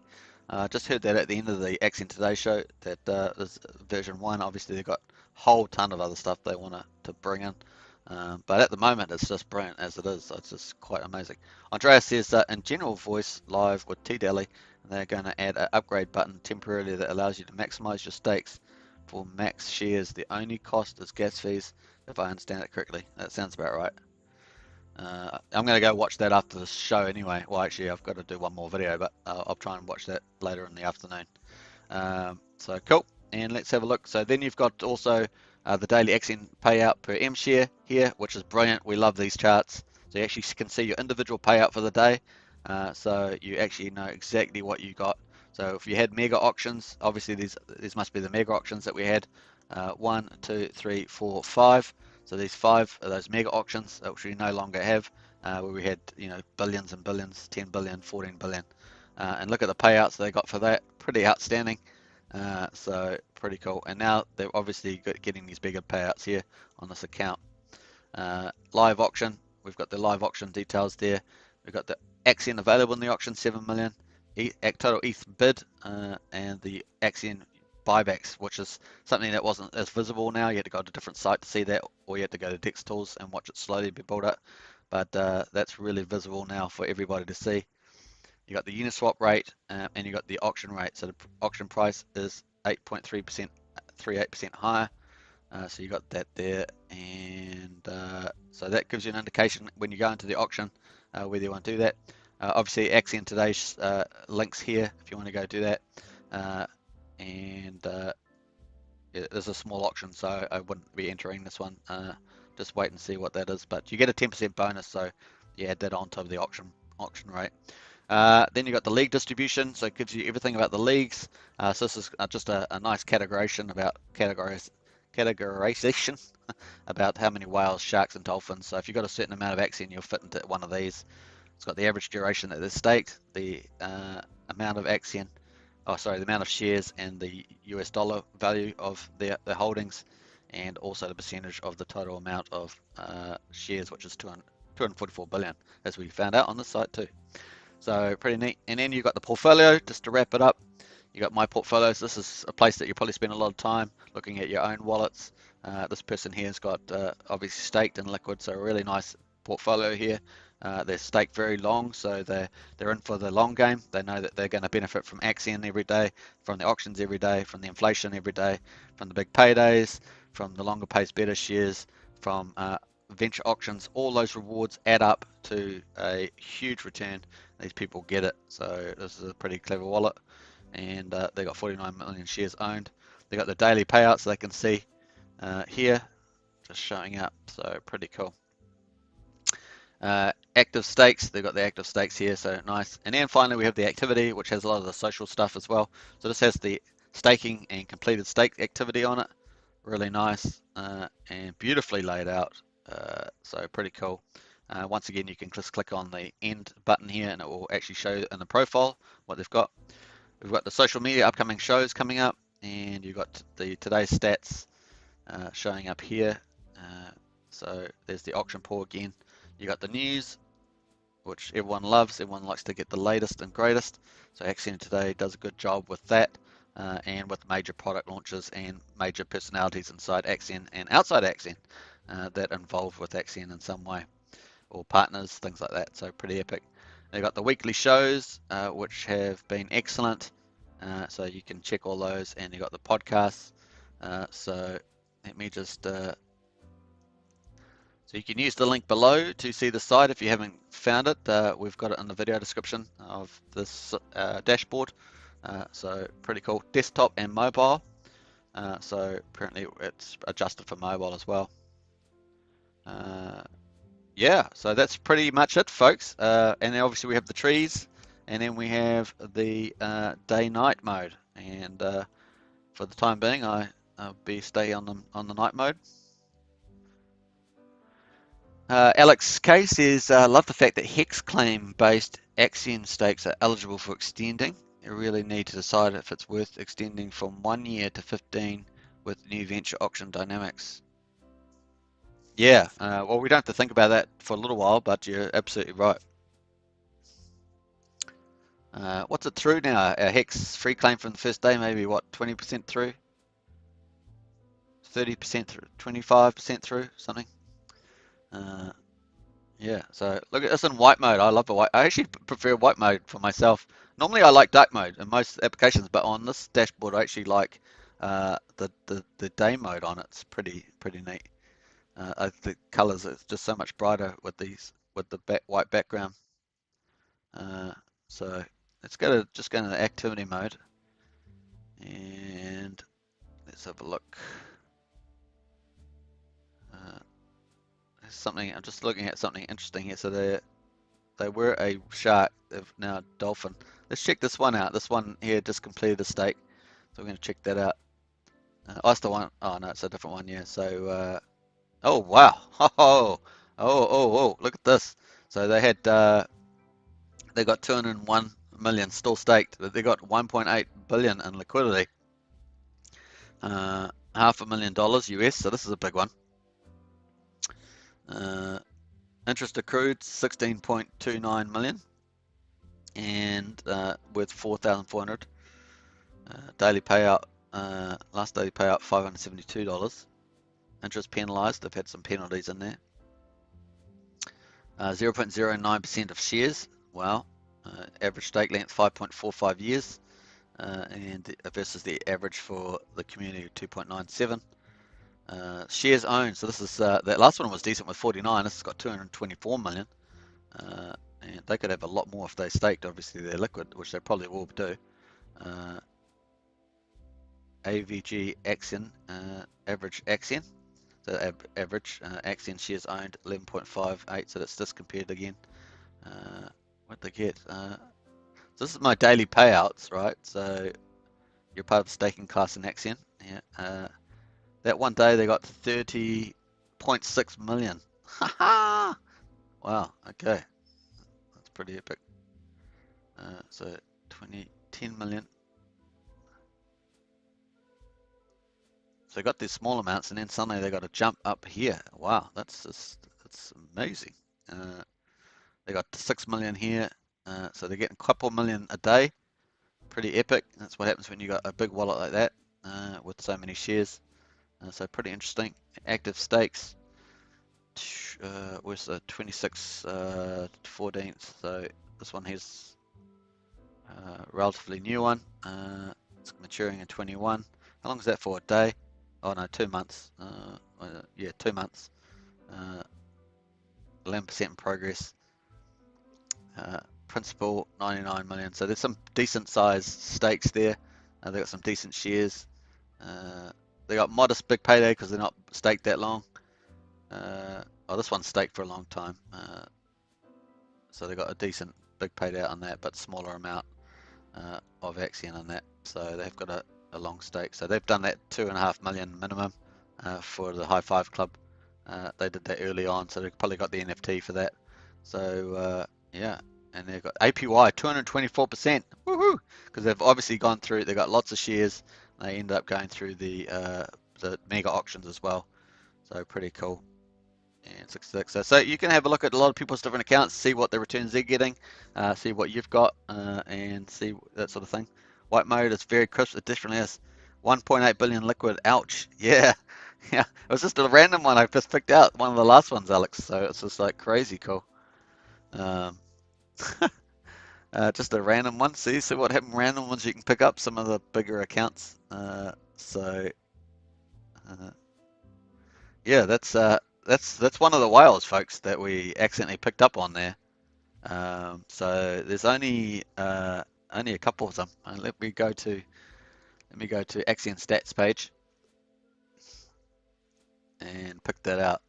Just heard that at the end of the Axion Today show that is version 1. Obviously, they've got a whole ton of other stuff they want to bring in. But at the moment, it's just brilliant as it is. So it's just quite amazing. Andreas says, in general voice live with T-Dally, they're going to add an upgrade button temporarily that allows you to maximize your stakes for max shares. The only cost is gas fees, if I understand it correctly. That sounds about right. I'm going to go watch that after the show anyway. Well, actually, I've got to do one more video, but I'll try and watch that later in the afternoon. So cool. And let's have a look. So then you've got also the daily Axion payout per M share here, which is brilliant. We love these charts. So you actually can see your individual payout for the day. So you actually know exactly what you got. So if you had mega auctions, obviously these must be the mega auctions that we had. 1, 2, 3, 4, 5. So these 5 are those mega auctions, which we no longer have, where we had billions and billions, 10 billion, 14 billion. And look at the payouts they got for that. Pretty outstanding. So pretty cool. And now they're obviously getting these bigger payouts here on this account. Live auction, we've got the live auction details there. We've got the Axion available in the auction, 7 million. Total ETH bid, and the Axion buybacks, which is something that wasn't as visible now. You had to go to a different site to see that, or you had to go to Dex Tools and watch it slowly be built up. But that's really visible now for everybody to see. You got the Uniswap rate, and you got the auction rate. So the auction price is 8.3%, 38% higher. So you got that there, and so that gives you an indication when you go into the auction whether you want to do that. Obviously, Axion today's links here if you want to go do that. And yeah, there's a small auction, so I wouldn't be entering this one. Just wait and see what that is. But you get a 10% bonus, so you add that on top of the auction rate. Then you got the league distribution, so it gives you everything about the leagues. So this is just a nice categorization about categorization about how many whales, sharks, and dolphins. So if you've got a certain amount of Axion, you'll fit into one of these. It's got the average duration that they're staked, the amount of Axion, the amount of shares, and the US dollar value of their holdings, and also the percentage of the total amount of shares, which is 244 billion, as we found out on this site too. So pretty neat. And then you've got the portfolio, just to wrap it up. You got my portfolios. This is a place that you probably spend a lot of time looking at your own wallets. This person here has got obviously staked in Liquid, so a really nice portfolio here. They're staked very long, so they're in for the long game. They know that they're going to benefit from Axion every day, from the auctions every day, from the inflation every day, from the big paydays, from the longer pays better shares, from venture auctions. All those rewards add up to a huge return. These people get it, so this is a pretty clever wallet. And they got 49 million shares owned. They got the daily payouts they can see here, just showing up, so pretty cool. Active stakes, they've got the active stakes here, so nice. And then finally we have the activity, which has a lot of the social stuff as well. So this has the staking and completed stake activity on it, really nice and beautifully laid out, so pretty cool. Once again, you can just click on the end button here and it will actually show in the profile what they've got. We've got the social media upcoming shows coming up, and you've got the today's stats showing up here. So there's the auction pool again. You got the news, which everyone loves. Everyone likes to get the latest and greatest. So Axion today does a good job with that, and with major product launches and major personalities inside Axion and outside Axion that involved with Axion in some way, or partners, things like that. So pretty epic. They've got the weekly shows, which have been excellent. So you can check all those, and you've got the podcasts. So let me just, so you can use the link below to see the site if you haven't found it. We've got it in the video description of this dashboard. So pretty cool, desktop and mobile. So apparently it's adjusted for mobile as well. Yeah, so that's pretty much it, folks. And then obviously we have the trees, and then we have the day-night mode. And for the time being, I'll stay on the night mode. Alex K says, love the fact that Hex claim-based Axion stakes are eligible for extending. You really need to decide if it's worth extending from 1 year to 15 with new venture auction dynamics. Yeah, well, we don't have to think about that for a little while, but you're absolutely right. What's it through now? Hex free claim from the first day, maybe what, 20% through? 30% through? 25% through? Something? Yeah, so look at this in white mode. I love the white. I actually prefer white mode for myself. Normally I like dark mode in most applications, but on this dashboard I actually like the day mode on it. It's pretty neat. The colors are just so much brighter with the white background. So let's just go to the activity mode, and let's have a look. I'm just looking at something interesting here. So they were a shark, they're now a dolphin. Let's check this one out. This one here just completed a stake, so we're going to check that out. That's the one. Oh no, it's a different one. Yeah. So oh wow. Oh, look at this. So they got 201 million still staked, but they got 1.8 billion in liquidity. $500,000 US. So this is a big one. Interest accrued 16.29 million, and worth 4,400. Daily payout, last daily payout $572. Interest penalised. They've had some penalties in there. 0.09% of shares. Wow. Average stake length 5.45 years, and versus the average for the community 2.97. Shares owned. So this is that last one was decent with 49. This has got 224 million, and they could have a lot more if they staked. Obviously, they're liquid, which they probably will do. AVG Axion, average Axion. So average Axion shares owned 11.58. So that's discompared again. What they get? So this is my daily payouts, right? So you're part of the staking class in Axion. Yeah. That one day they got 30.6 million. Haha! Wow. Okay. That's pretty epic. So 10 million. So they got these small amounts, and then suddenly they got to jump up here. Wow, that's amazing. They got 6 million here, so they're getting a couple million a day pretty epic. That's what happens when you got a big wallet like that with so many shares. So pretty interesting. Active stakes. Was the 26th to 14th. So this one here's relatively new one. It's maturing in 21. How long is that for? A day? Oh no, 2 months. Yeah, 2 months. 11% in progress. Principal 99 million. So there's some decent sized stakes there. They got some decent shares. They got modest big payday because they're not staked that long. Oh, this one's staked for a long time. So they got a decent big payday on that, but smaller amount of Axion on that. So they've got a long stake. So they've done that 2.5 million minimum for the High Five Club. They did that early on, so they probably got the NFT for that. So yeah, and they've got APY 224%. Woohoo! Because they've obviously gone through. They got lots of shares. They end up going through the mega auctions as well. So pretty cool. And 66. So you can have a look at a lot of people's different accounts, see what the returns they're getting, see what you've got, and see that sort of thing. White mode is very crisp. It definitely has 1.8 billion liquid. Ouch. Yeah. Yeah. It was just a random one I just picked out. One of the last ones, Alex. So it's just like crazy cool. Just a random one. See what happened. Random ones you can pick up. Some of the bigger accounts. Yeah, that's one of the whales, folks, that we accidentally picked up on there. So there's only a couple of them. Let me go to Axion stats page and pick that out.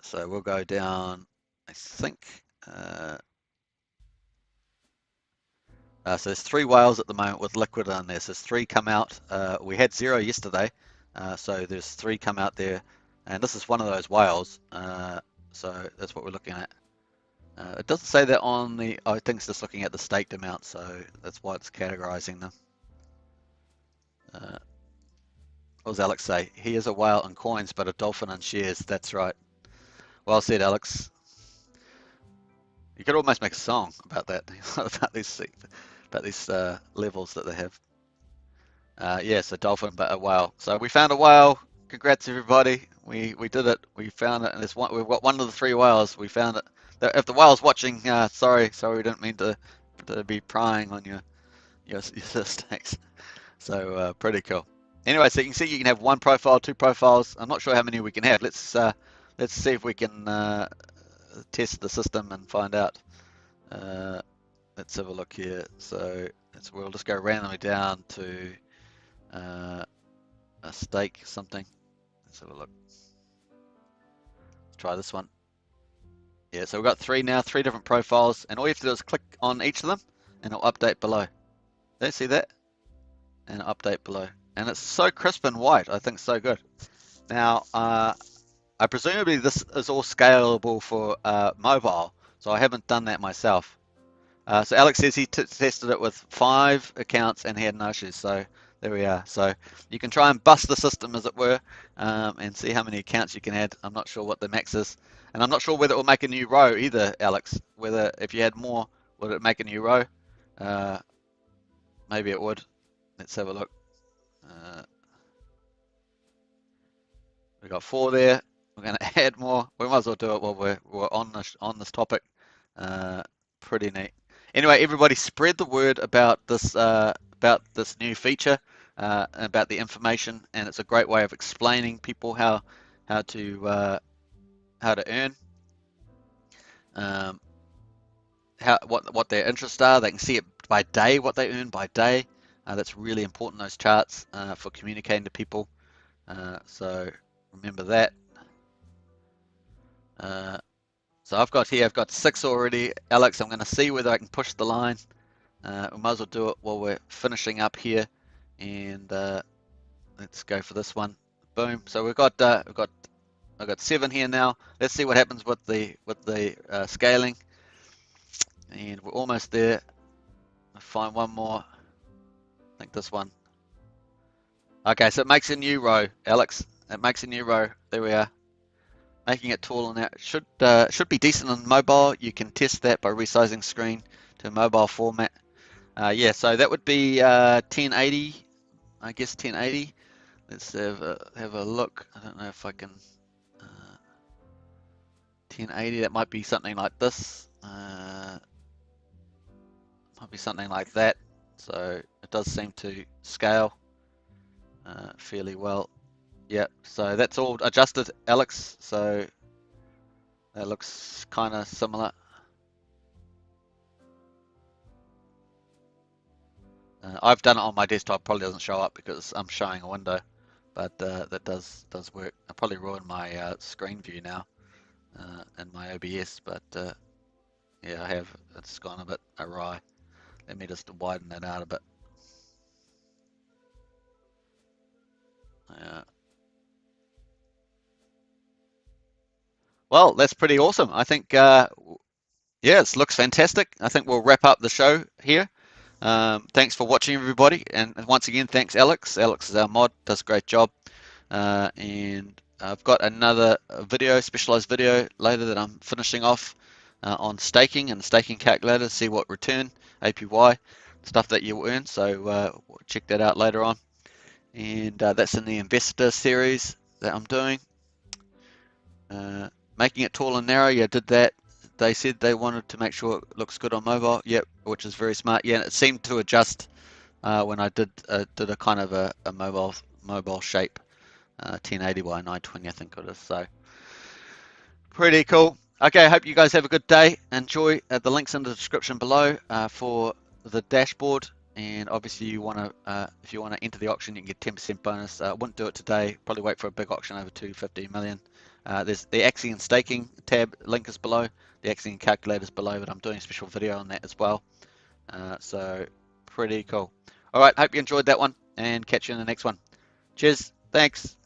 So we'll go down. I think. So there's 3 whales at the moment with liquid on there. So there's 3 come out. We had 0 yesterday. So there's 3 come out there, and this is one of those whales. So that's what we're looking at. It doesn't say that on the. I think it's just looking at the staked amount, so that's why it's categorizing them. What does Alex say? He is a whale in coins, but a dolphin in shares. That's right. Well said, Alex. You could almost make a song about that, about these levels that they have. Yeah, so dolphin, but a whale. So we found a whale. Congrats, everybody. We did it. We found it, and we've got one of the 3 whales. We found it. If the whale's watching, sorry, we didn't mean to be prying on your stakes. So pretty cool. Anyway, so you can see you can have 1 profile, 2 profiles. I'm not sure how many we can have. Let's see if we can test the system and find out. Let's have a look here. So we'll just go randomly down to a stake something. Let's have a look. Let's try this one. Yeah, so we've got 3 now, 3 different profiles, and all you have to do is click on each of them, and it'll update below. Don't see that? And update below. And it's so crisp and white. I think so good. Now, I presumably this is all scalable for mobile, so I haven't done that myself. So Alex says he tested it with 5 accounts and he had no issues. So there we are. So you can try and bust the system, as it were, and see how many accounts you can add. I'm not sure what the max is, and I'm not sure whether it will make a new row either, Alex. Whether if you had more, would it make a new row? Maybe it would. Let's have a look. We got 4 there. We're going to add more. We might as well do it while we're on this topic. Pretty neat. Anyway, everybody, spread the word about this new feature, about the information, and it's a great way of explaining people how to earn, what their interests are. They can see it by day, what they earn by day. That's really important, those charts, for communicating to people. So remember that. So I've got 6 already. Alex, I'm going to see whether I can push the line. We might as well do it while we're finishing up here, and let's go for this one. Boom. So I've got 7 here now. Let's see what happens with the scaling, and we're almost there. I'll find one more. I think this one. Okay, so it makes a new row, Alex. It makes a new row. There we are. Making it taller now. It should be decent on mobile. You can test that by resizing screen to a mobile format. Yeah, so that would be 1080, I guess 1080. Let's have a look. I don't know if I can 1080. That might be something like this. Might be something like that. So it does seem to scale fairly well. Yeah, so that's all adjusted, Alex. So that looks kind of similar. I've done it on my desktop. Probably doesn't show up because I'm showing a window, but that does work. I probably ruined my screen view now in my OBS, but yeah, I have. It's gone a bit awry. Let me just widen that out a bit. Well, that's pretty awesome. I think, yeah, it looks fantastic. I think we'll wrap up the show here. Thanks for watching, everybody. And once again, thanks, Alex. Alex is our mod, does a great job. And I've got another video, specialized video later that I'm finishing off on staking and the staking calculator, see what return, APY, stuff that you earn. So check that out later on. And that's in the investor series that I'm doing. Making it tall and narrow, yeah, did that. They said they wanted to make sure it looks good on mobile, yep, which is very smart. Yeah, and it seemed to adjust when I did a kind of a mobile shape, 1080 by 920, I think it is. So pretty cool. Okay, I hope you guys have a good day. Enjoy. The links in the description below for the dashboard. And obviously, you want to, if you want to enter the auction, you can get 10% bonus. Wouldn't do it today. Probably wait for a big auction over 250 million. There's the Axion staking tab. Link is below. The Axion calculator is below, but I'm doing a special video on that as well. So pretty cool. All right, hope you enjoyed that one, and catch you in the next one. Cheers. Thanks.